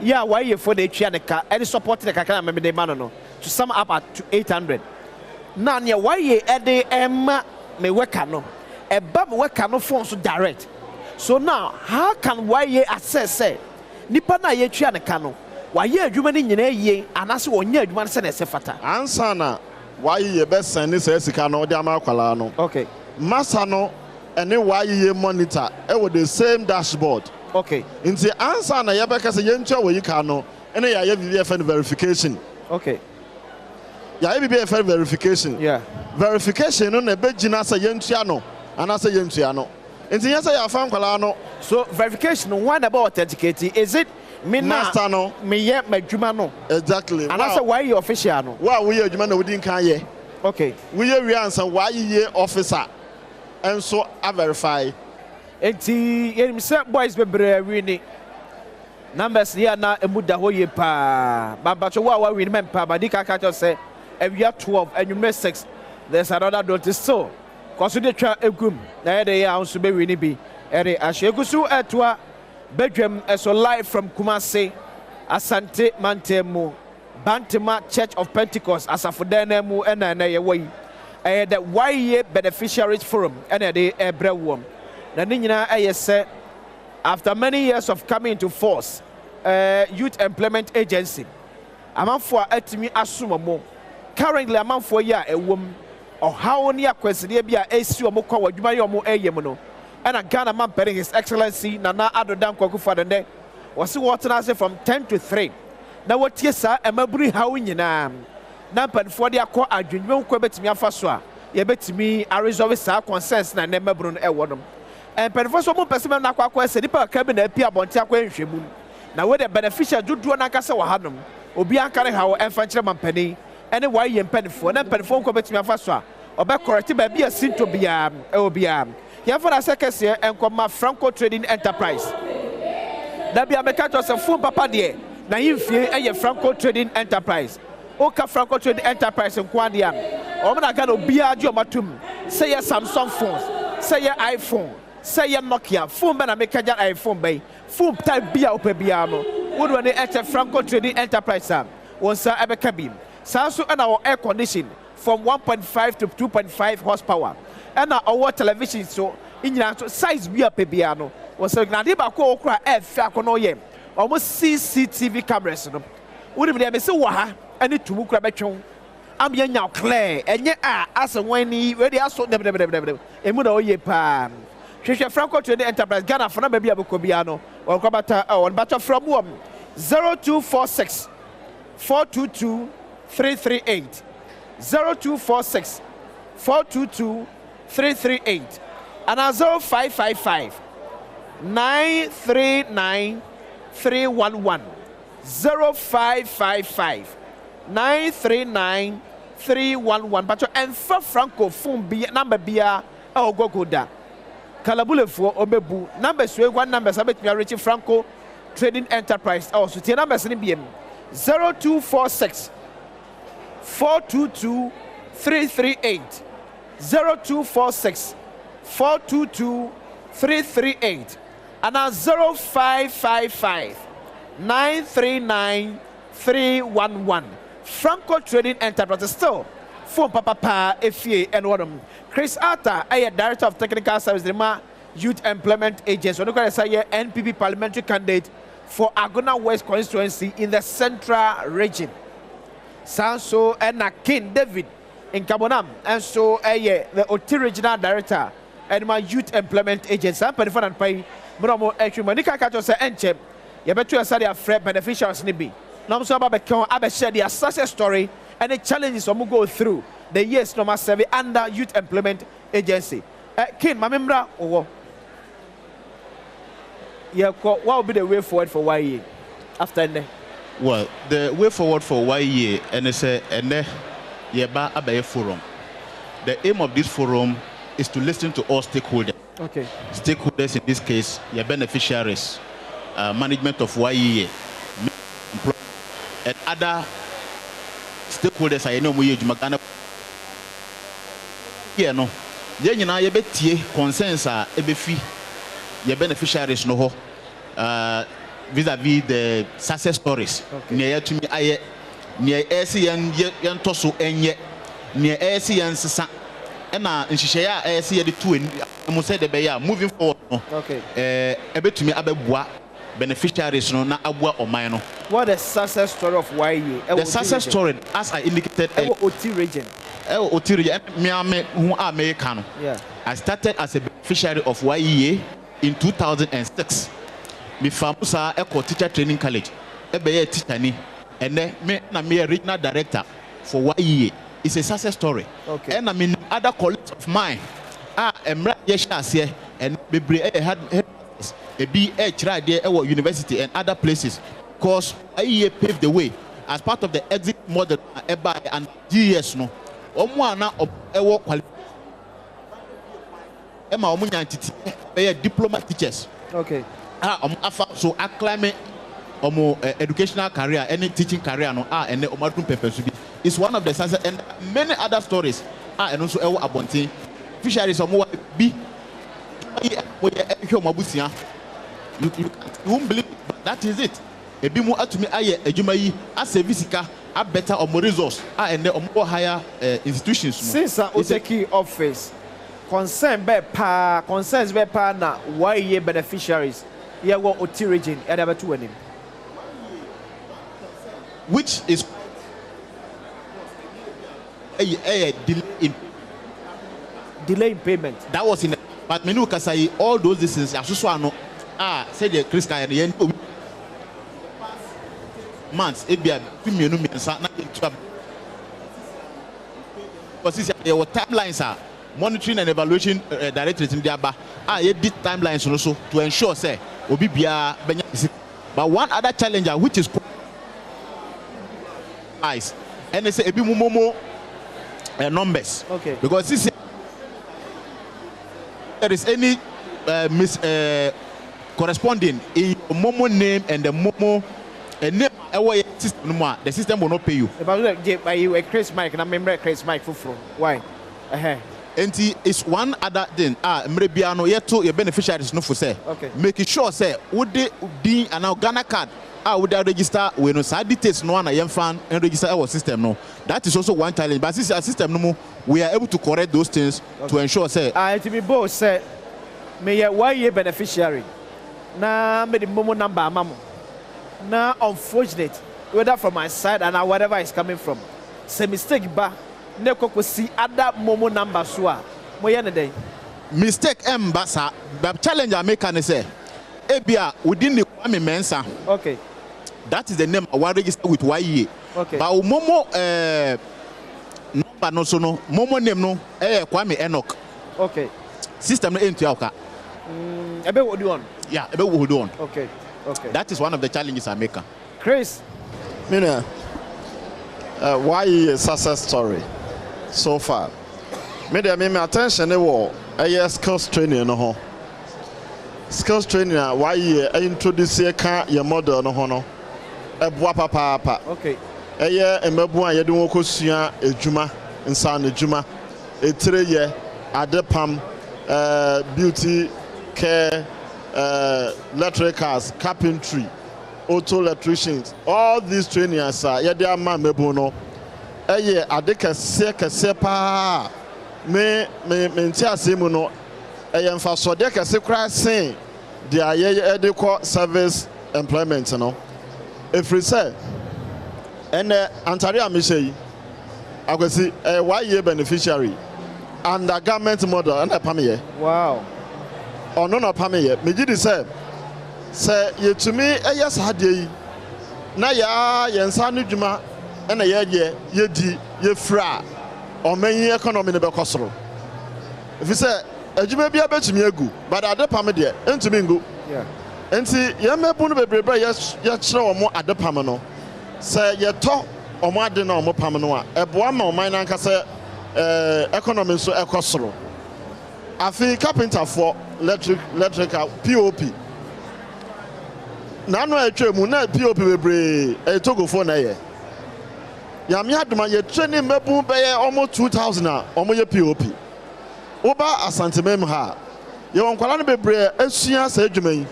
yeah why for the car any support the kakana me the man no to sum up at 800. Now near why ede emma me worker no. E ba me worker no phone so direct. So now, how can why assess say nipa na ye twa ne ka no why adwuma ni nyina ye anase wonya adwuma se na se fata ansa na why ye be send say sika no de ama kwala no. Okay. Masa no ene why ye monitor e with the same dashboard. Okay. Inti ansa na ye be ka say ye ntwa we ka no ene ya ye BBFN verification. Okay. Ya ye BBFN verification. Yeah. Verification no na be gina say ye ntwa no anase ye ntwa no. So verification one about authenticating is it me master no me ye madwuma no exactly and I say why you official no why we adwuma no we din kan ye okay we ye answer why ye officer and so I verify enti ye say boys bebre wini numbers here na emuda ho ye pa babacho wa win men pa ba di ka say every 12 and you miss 6 there's another notice so because they try egum na they are also be winning be ere ahyegusu etwa Badwam so live from Kumasi Asante Mantemu Bantama Church of Pentecost asafodana mu ena na ye wai the why beneficiaries forum ena de ebrewom na ni nyina say after many years of coming into force youth employment agency amanfo atimi asomo currently amanfo ya ewom how ni akweside bia esi omo kwa wadwuma ye omo eyem no and Ghana man His Excellency Nana Adom TV wɔse wɔtena from 10 to 3 na wɔtie saa ɛmaburu haw nyinaa na mpanimfoɔ de akɔ adwennwom kɔ bɛtumi afa so a yɛbɛtumi aresolve saa concerns na ɛmaburu no ɛwɔ nom mpanimfoɔ so mo mpɛ sɛ mɛm no akɔ sɛ nipa ka bi na api abɔnte akɔ nhwɛmu na wɔde beneficial dodoɔ no ankasa wɔ hanom obi anka ne haw ɛmfa nkyerɛ mampanin ɛne wɔayɛ mpanimfoɔ na mpanimfoɔ nkɔ bɛtumi afa so a ɔbɛkɔrɛte baabi a sinto biara ɛwɔ biara yɛmfa no asɛ kɛseɛ ɛnkɔma Franco Trading Enterprise da bia mɛka kyerɛ sɛ fon papa deɛ na yɛmfie ɛyɛ Franco Trading Enterprise woka Franco Trading Enterprise nko adeɛ a ɔmo na aka na obiara gye ɔmo atom sɛ yɛ Samsung phones sɛ yɛ iPhone sɛ yɛ Nokia phone bɛ na meka gya iPhone bɛyi phone type bia wopɛ biara no wode ne ɛkyɛ Franco Trading Enterprise a wɔn nsa ɛbɛka bi saa nso ɛna wɔ air condition from 1.5 to 2.5 horsepower ɛna ɔwɔ television so nyinaa so size bi a pɛ biara no wɔsɛ gnade baako okura ɛfɛ akɔnɔ yɛ ɔmo CCTV cameras no wonim deɛ mesi wɔ ha ɛne tumu kura bɛtwɛn am yɛ nya clear ɛnyɛ a asɛ wɔn ni wedi aso dɛbɛdɛbɛdɛbɛdɛbɛ emu na ɔyɛ paa hwehwɛ Franco Trading Enterprise Ghana fana baabi a bɛkɔ biara no wɔn kɔ bata wɔn bata from wɔm 0246 422 338 0246 422 338 and 0555 939 311 0555 939 311 but and for Franco phone be number bia go da kalabule for obebu number so one number sabet me reach Franco Trading Enterprise also tie numbers ni biem 0246 422 338 0246 422 338 and 0555 939 311 Franco Trading Enterprise still phone papa FA and one Chris Arthur Director of Technical Service Rema Youth Employment Agency one can say NPP parliamentary candidate for Agona West constituency in the Central Region Sanso and King David in Kabonam and so the Oti Regional Director and my Youth Employment Agency I'm for and pay Bromo Echumanika Kato say enche you better to study a friend beneficiaries nibi now so about share their success story and the challenges we go through the years no serve under Youth Employment Agency King mamembra owo what will be the way forward for YE after that? Well, the way forward for YE and it's a Yeba Abaye Forum. The aim of this forum is to listen to all stakeholders. Okay. Stakeholders in this case, your beneficiaries, management of YE, and other stakeholders. I know we Jumagana. Yeah, no. Then you know you betie concerns are ebefi your beneficiaries no ho. Vis-a-vis the success stories. Near to me, I near ACN Tosso and near ACN Sasa and Shishaya ACN the two and Mose de Beya moving forward. Okay. A bit to me, Abba beneficiaries no na Abwa or Mino. What a success story of YE? The success story, as I indicated, OT region. OT region, who are American. Yeah. I started as a beneficiary of YE in 2006. Me famusa Eco Teacher Training College. Ebe teacher ni. And then me a regional director for YE. It's a success story. Okay. And I mean other colleagues of mine. Emra Yesha and Bebre had a BH right there at university and other places. Because YE paved the way as part of the exit model and GS no. Omwana ewo quality. Emma Omunyanti be diploma teachers. Okay. So I claim educational career, any teaching career no and the Omadum Pepesubi. It's one of the success and many other stories and also Ewo Abonti. Fisheries or more be you won't believe it, but that is it. A bit more to me, a Jumayi, as a visitor, a better or more resource and the more higher institutions. Since I was a key office, concerns be pa na YE beneficiaries. Yeah, what OT region and ever to him. Which is a delay in payment. That was in but menu say all those decisions as so no say the Chris Kaya months, ebia mmienu mmiɛnsa na yɛtua because yɛwɔ timelines are monitoring and evaluation directorate in the aba yɛdi timelines no so to ensure say obi biara bɛnya. But one other challenge which is eyes and they say ebi mumomo numbers. Okay. Because this there is any corresponding in momo name and the momo name system, the system will not pay you. By you a Chris Mike and I remember Chris Mike for why? And it's one other thing. Mrebiano yeto your beneficiaries no for say. Okay. Making sure say would they be an Ghana card? Would they register when no side details no one a fan and register our system no. That is also one challenge. But this is a system no we are able to correct those things to ensure say. To be both say may a 1 year beneficiary. Na me the momo number mamo. Na unfortunate whether from my side and whatever is coming from. Say mistake ba. Neko see other momo number so moye ne dey mistake mbasa but challenge I make can say ebia within the Kwame Mensa. Okay, that is the name I want register with YE. Okay, but momo number no so no momo name no Kwame Enoch. Okay, system no into aka ebe what do you want? Yeah, ebe what do you want? Okay, that is one of the challenges I make. Chris Mina, why a success story so far? Media me attention a skills training no ho. Skills training why introduce your model no ho no. Eboa papa. Okay. Embebu a yede wo kosua ejuma nsa na ejuma. Etire ye adepam beauty care electricals, carpentry, auto electricians, all these trainings are yede ama mebu no. Ade kese pa me nti asemu no mfa so de kese kra sen de ede ko service employment no efri say ene antare amehyi akwasi why year beneficiary and the government model and pameye. Wow. Ono no pameye meji di say yetumi yes hade yi na ya yensa no dwuma ena yedi yefra omanyi economy ne bekosoro if you say adwuma bia betumi agu but adepam de entumi ngu. Yeah. Enti yemebu no bebrebe ye kire omo adepam no say yeto omo ade na omo pam no a eboa ma oman na nka say economy so ekosoro afi carpenter for electrical POP na no atwemu na POP bebre etogofo na ye yami aduma ye training mebu be almost 2000 omo ye POP oba asantemem ha ye wonkwala no bebre asua sa adwuma yi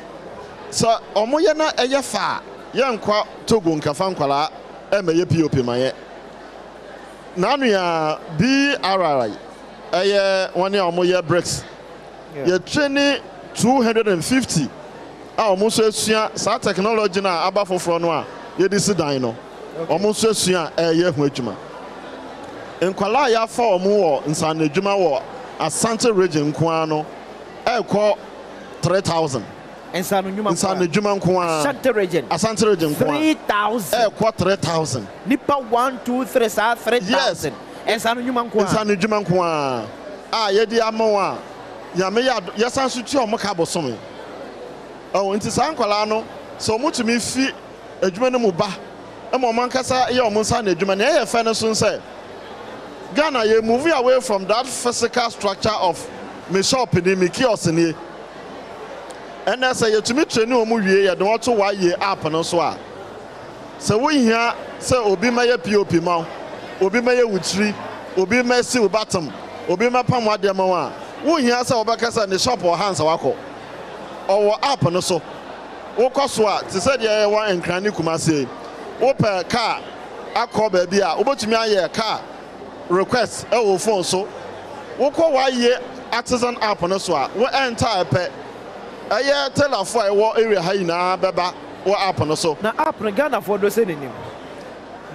so omo ye na eye fa ye nkwa togo nkafa nkwala e me ye POP maye nanu ya BRI eye woni omo ye bricks ye training 250 omo so asua sa technology na aba foforo no a ye disi dan no omo so asua ye hu adwuma nkwala ya fa omo wo nsa na adwuma wo Asante region nko ano ekọ 3000 ensa no adwuma nko a Asante region nko 3000 ekọ 3000 nipa 1 2 3 sa 3000 ensa no adwuma nko a ye di amawa ya me ya sanso ti omo ka bosom nti sa nkwala no so mutumi fi adwuma no mu ba e mo man kasa ye omo nsa na adwuma na ye fa no so nse Ghana, you move away from that physical structure of me shop in me kiosk ni. And I say to me training omu wie ya don to why ye app no so a. So we here say obi maye POP ma, obi maye wutri, obi maye si bottom, obi ma pam wa dem wa. We here say obakasa ne shop or hands wako. Or app no so. Wo koso a te say dey wa enkrani kuma say. Wo per car akọ ba bia, obotumi aye car request phone so woko waye artisan app no so a wo enter pe telafo a area ha ina beba wo app no so na app no Ghana for do say nim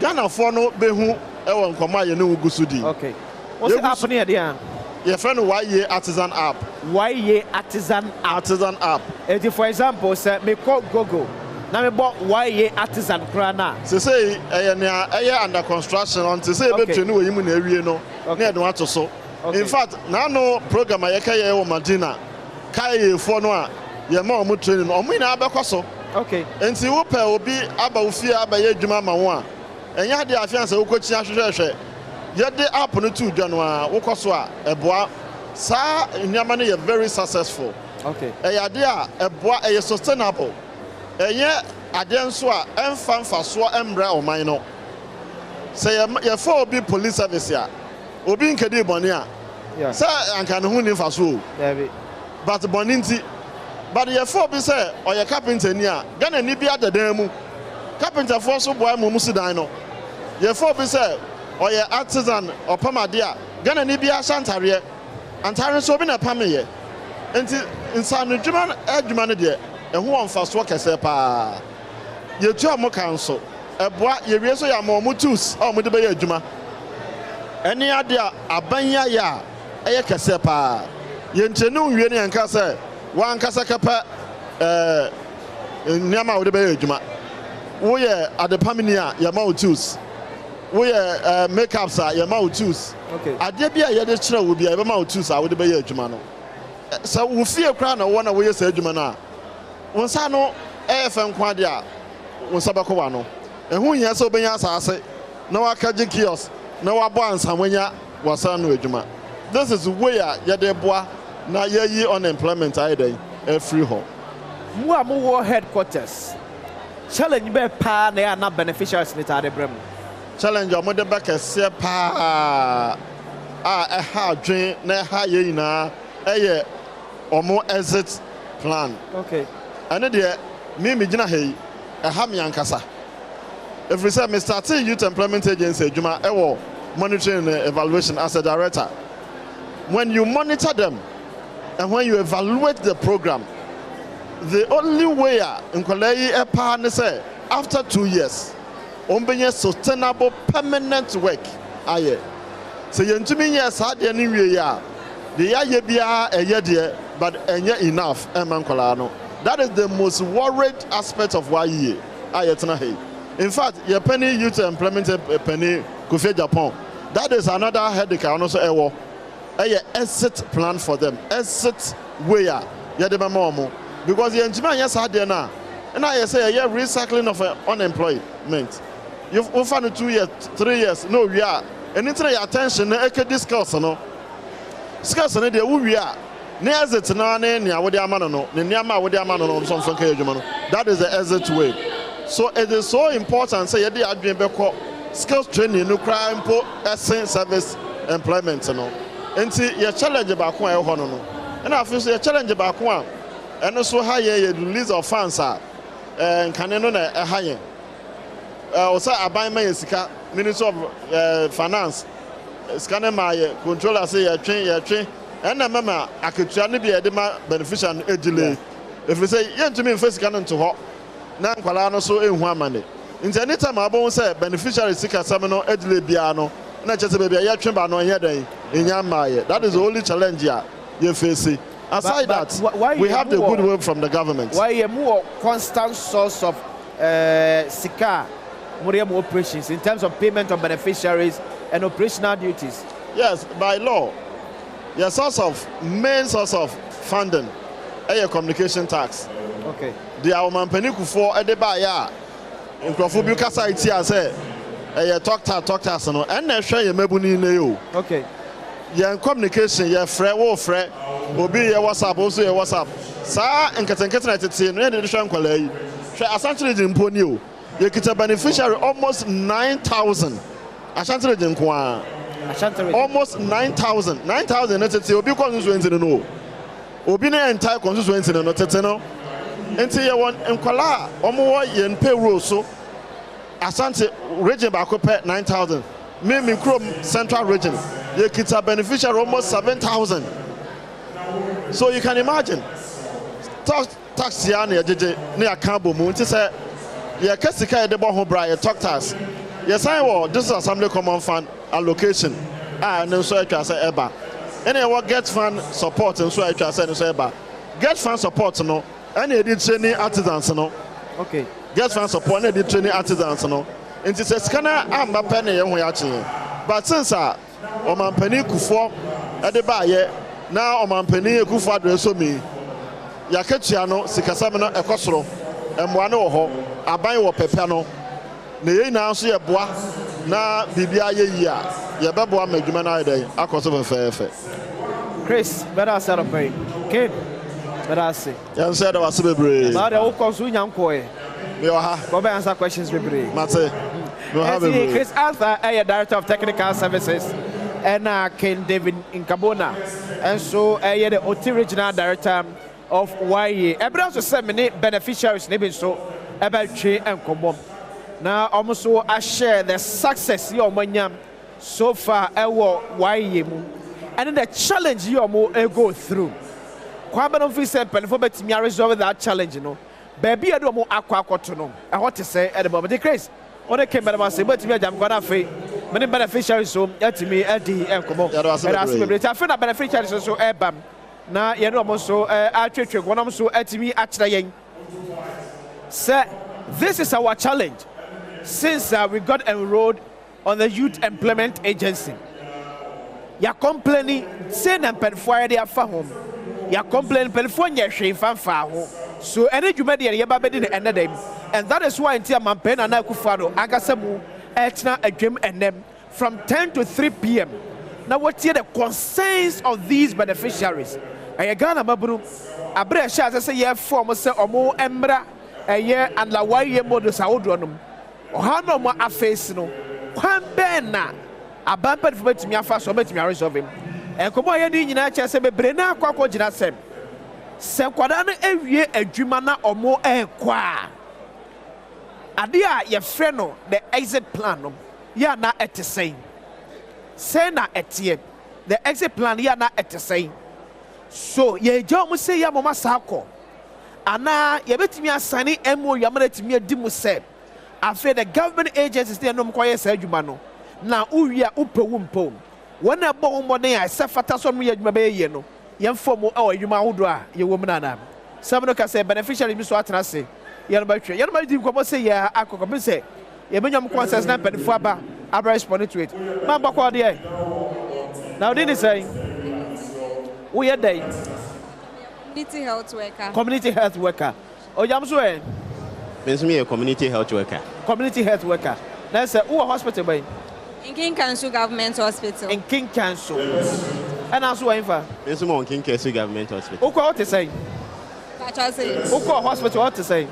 Ghana for no behu nkoma ye no gusu di. Okay, what's the app near there? Your friend waye artisan app. Waye artisan app. And for example say me call Google na me bo why artisan kra na se say under construction until say between we yimu na awie no na e do ato so. In fact na no program ayeka ye wo Madina kai fo no a ye ma omo training omo ina abekoso. Okay. Enti wo pe obi aba ofie aba ye adwuma ma wo a enya de afianse wo kochi ahwehwehwe ye de app no tu dwa no a wo koso a eboa sa nyama no ye very successful. Okay. Eya de a eboa e sustainable. Enye ade nso a emfa so emra oman no. Say ye for obi police service a obi nkedi boni a. Yeah. Say anka ne hu ni fa so. Yeah. But boni nti but ye for be say or ye carpenter ni a Ghana ni bia dadan mu carpenter for so boy mu sidan no ye for be say or ye artisan or pamade a Ghana ni bia shantare antare so bi na pameye enti insanu dwuma no de ehu onfa so kese pa ye tu am kanso eboa ye wie so ya mo tools o mo de be ye adwuma eni ade a abanya ya eye kese pa ye ntenu wie ne yanka say wan kasa kapa nyama wo de be adwuma wo ye adepamini a ye ma wo tools wo ye makeups a ye ma wo tools okay ade bia ye de kire wo bia ye ma wo tools a wo de be adwuma no so wo fie kra na wo na wo ye sa adwuma na wo nsa no fe nko ade a wo nsa beko wa no ehu hia se obenya asase na wakaje kiosk na wabo ansamanya wasa no adwuma. This is where ye de boa na ye unemployment aidai free home. Mu amu headquarters. Challenge be pa na ya na beneficiaries ni tade brem. Challenge o mo de ba kese pa ha dwen na ha ye nyina eye omo exit plan. Okay. And de me gina hey ha me ankasa. If we say me start youth employment agency adwuma ewo monitoring and evaluation as a director. When you monitor them and when you evaluate the program, the only way in Kwalei say after 2 years, ombenye sustainable permanent work aye. So you ntumi yes had any way ya. The ya bia eye but enye enough emankwala no. That is the most worried aspect of why ye aye tena hey. In fact, your penny youth employment penny Kofi Japan. That is another headache also ewo. A exit plan for them, exit where you de mama because the engineer yes had there now, and I say a recycling of unemployment. You've found 2 years, 3 years, no we are, and it's your attention. Discuss no, discuss no. We are near exit now. Near what they are man no, near what they are man no. That is the exit way. So it is so important. Say you are doing skills training, no crime, service employment no. Enti ye challenge baako a ehɔ no and afi so ye challenge baako a eno so ha ye release of funds a nkane no na ɛha ye o say aban ma ye sika Ministry of Finance scanner ma ye controller say ye twen ɛna mama aketua ne bi ye de ma beneficiary edile if we say ye ntumi mfa sika no nto hɔ na nkwala no so ehu amane nti anytime abon say beneficiary sika sam no edile bia no na chese baby ya twemba no enya dan enya maye. That is the only challenge you face. Aside that, we have the good work from the government. Why a more constant source of sika more operations in terms of payment of beneficiaries and operational duties? Yes, by law. Your main source of funding a communication tax. Okay. The Awmampeniku for Edeba ya in Krofubuka site here say talk to no and na hwe ye mabuni na yo. Okay. Your communication your friend wo friend obi your WhatsApp also your WhatsApp sa enketenkete na tete no de hwe nkwala yi hwe asantire de mpo ni o ye kita beneficiary almost 9,000 asantire de nko a almost 9,000 na tete obi constituency no obi na entire constituency no tete no enti ye won nkwala omo wo ye payroll so Asante region back up 9,000. Me Chrome Central region. You kita beneficiary almost 7,000. So you can imagine. Tax ya ne jeje ne akabo mu nti say ye kasika ye de bo ho bra ye talk tax. Ye sign wo this assembly common fund allocation. And so atwa say eba. And you get fund support and so atwa say no so eba. Get fund support no. And you did training artisans no. Okay. get fan support na the training artisans no nti se skana amba pene ye ho ya che but since omampani kufo e de ba ye na omampani ekufo adreso mi yakatua no sikasam no ekosoro emwa ne wo ho aban wo pepe no na ye na so ye boa na bibia ye yi a ye beboa madwuma na ide akoso fefefe Chris better set up hey kid better say yan said was bebre na de wo koso nyanko e me oha go be answer questions bebre mate no have bebre Chris Arthur director of technical services and Ken David Nkabona and so the OT regional director of YE everyone so say many beneficiaries ne be so about tree and komom now almost I share the success you omanyam so far YE mu and the challenge you mo go through kwaba no fi say pelfo betimi resolve that challenge no baby ado mo akwakoto no e hot say e the Chris on the camera say betimi ajam kwada fe many beneficiaries so yatimi edi enkomo I feel that beneficiaries so ebam na ye no mo so atwetwe wonom so atimi akira yen say this is our challenge since we got enrolled on the Youth Employment Agency. Ya complaining say na pedfo dey afa home ya complain pedfo nya hwe fanfa ho so ene dwuma de ye ba bedi ne ene dem and that is why ntia mampen na akufado agasa mu etna adwem enem from 10 to 3 p.m. Now what here the concerns of these beneficiaries Ghana maburu abre sha say ye form say omo embra eye and la waye modus awodronum oha no mo afase no kwan ben na abampa de betimi afa so betimi resolve him enkomo ye di nyina che se bebre na akwakọ gina sem se kwada no ewie adwuma na omo ekwa ade a ye frɛ no the exit plan no ya na etesen say na etie the exit plan ya na etesen so ye jaw mu say ya mama sako ana ye betimi asane emo ya mara timi adi mu se afa the government agencies dey no mkoye sa adwuma no na uwia upewu mpom wona bo mmodin a se fata so no ye adwuma be ye no ye mfom e adwuma hodo a ye wo mna na sabno ka se beneficiary bi so atena se ye no ba twa ye no ba di nkomo se ye akoko bi se ye benyam consensus na pedifo aba abra respond to it man bakwa de now did he say we are day community health worker o jam so e me community health worker na say who hospital by in King Council Government Hospital. In King Council. And also Infa. There's more King Council Government Hospital. Who what to say? Who hospital what to say?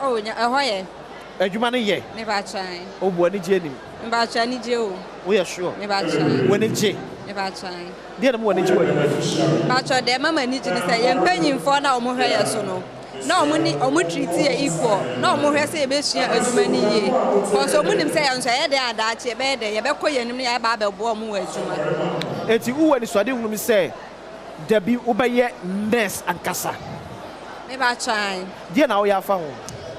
Oh, a Jumani ye. Never try. Oh, when it's Jenny. Never try any Joe. We are sure. Never try. When it's J. Never try. Dear one is but their mamma need to say, I'm paying for now more hair so no. No money or much equal. No more say best as many years. For so many say, I'm saying that you bed, you better and me about the bomb. It's you and Swadi will say, Debbie Ubaye, Ness and Casa. Never try. Dear now, you are found.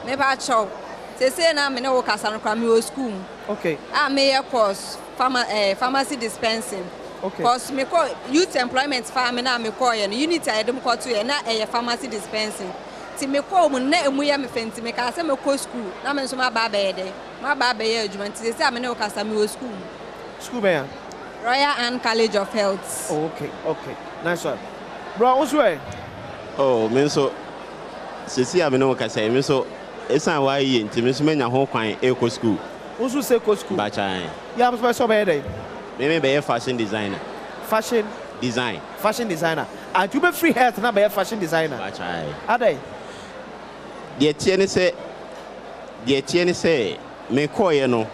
Never chow. They say, I'm in a Cassan Cramio school. Okay. I may of course pharmacy dispensing. Okay. Because me call youth employment farm and me call and unit I don't call to a pharmacy dispensing. Ti me call mun na emu ya me fenti me ka say me call school na me so ma ba be de ma ba be ya adwuma ti say me na ka say me school be Royal and College of Health. Oh, okay nice one bro what's way oh me so sisi a me no ka say me so esan wa yi nti me so menya ho kwan e ko school what's say ko school ba chan ya me so be dey me be fashion designer and you be free health na be fashion designer ba chan adai the tie ne say me koye no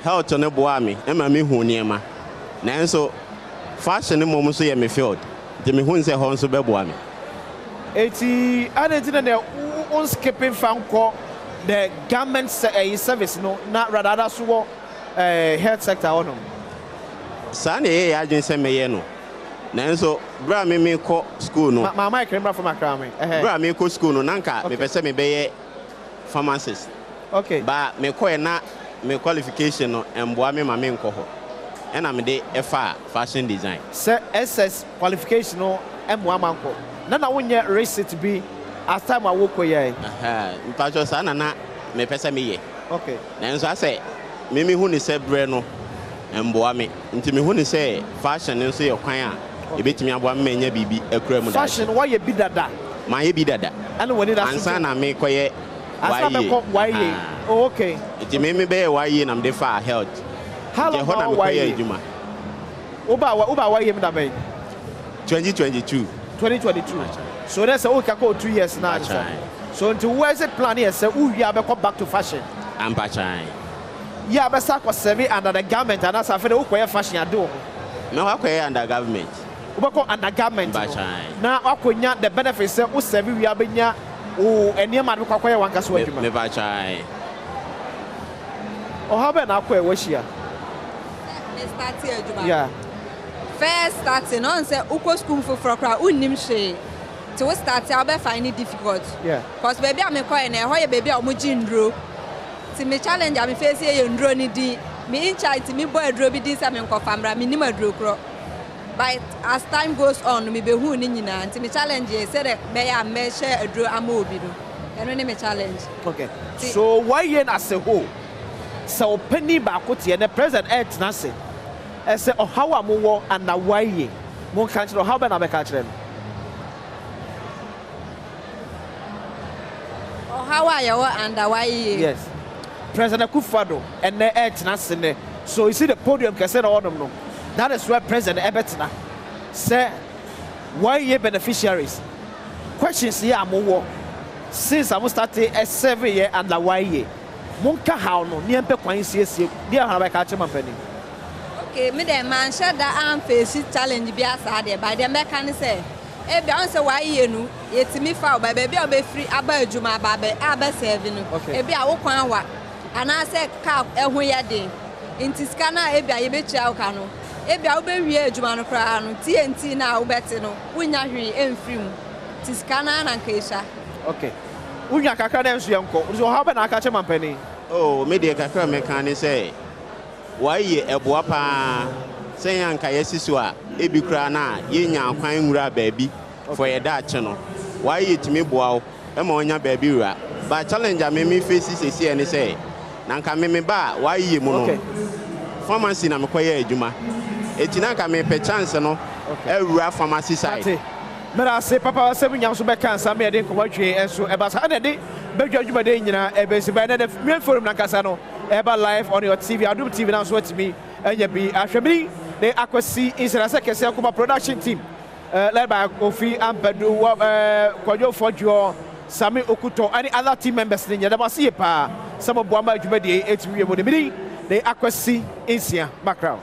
health no boa me e ma me hu niema nanso fashion mo so ye me field de me hu say ho so be boa me eti adenti na on skipping fanko the government service no na rather so health sector on sa na ye adwen say me ye no nanso bra me ko school no my mic remember from Accra me bra me ko school no nanka me pese me be ye pharmacist okay ba me ko na me qualification no emboa me ma me nko ho e na me de efa fashion design se SS qualification no emboa manko na wonye receipt bi as time I walk away. Mpacho sana na me pesa me. Okay. Nanso ase me hu ni se bre no emboa me. Nti me hu ni se fashion nso ye kwan a ebetimi aboa me nya bibi akura mu da. Fashion why ye bi dada? Ma ye bi dada. And when it ansa na me koye why ye? Oh, okay. Nti me be why ye na me fa health. How long why ye? Uba why ye me da be? 2022. 2022. So that's okay, go 2 years now. So until where is it plan here? Say, oh, yeah, come back to fashion. I'm patching. Yeah, but start was serving under the government, and that's after the whole fashion I do. No, I quay under government. We go under government. Now, I could not the benefits who serve we are being oh, and your man will acquire one cast with me. Patching. Or how about I quay was here? Yeah. First starting on say uko school for crowd unim she to start I be find it difficult. Yeah. Cause baby I'm quite na how baby I'm jindro. Ti me challenge I'm face here ndro ni di. Me in charge me boy dro bi di say me nko famra me nim adro kro. But as time goes on me be hu ni nyina ti me challenge say the be ya me share adro ama obi do. Eno ni me challenge. Okay. So why yen as a whole? So penny ba ko tie the present earth na say I say, oh, how am I and now why ye? More country, how about I catch them? Oh, how are you and why ye? Yes. President Kufado and the earth Nassine. So you see the podium can say all them no. That is where President Ebetina say, why ye beneficiaries? Questions here am I since I was starting a 7 year and the why ye? Monka how no, near Pequine CSC, dear how I catch my penny. Me the man share that am face challenge be asade by the mechanic say e be on say why ye nu yetimi fa ba baby o be free aba adwuma ba be aba serve nu e be a wo kwan wa ana say car ehun ye den inti scanner e be a ye be chia ka no e be a wo be wie adwuma no kra no TNT na wo beti no wunya hwi emfiri mu ti scanner na nkaisha. Okay, wunya kakra na nso yanko so how be na aka che mampani. Oh, me de kakra mechanic say why ye eboapa say anka yesiso a ebi kra na ye nya kwan nwura baabi for ye da che no why ye timi boawo e ma onya baabi wura ba challenge a me face sesi ene say na nka me ba why ye mu no pharmacy na me koye adwuma eti na nka me pe chance no ewura pharmacy side mera say papa say bunyam so be kan sa me de ko watwe enso e ba sa na de bedwa adwuma de nyina e be si ba na de me forum na kasa no ever live on your TV. Adom TV now so to me and you be actually they akwasi insera kese kuma production team led by Kofi Ampedu Kwajo Fojo Sami Okuto any other team members in there see pa some of Bwamba Jumedi 8 we they akwasi insia background.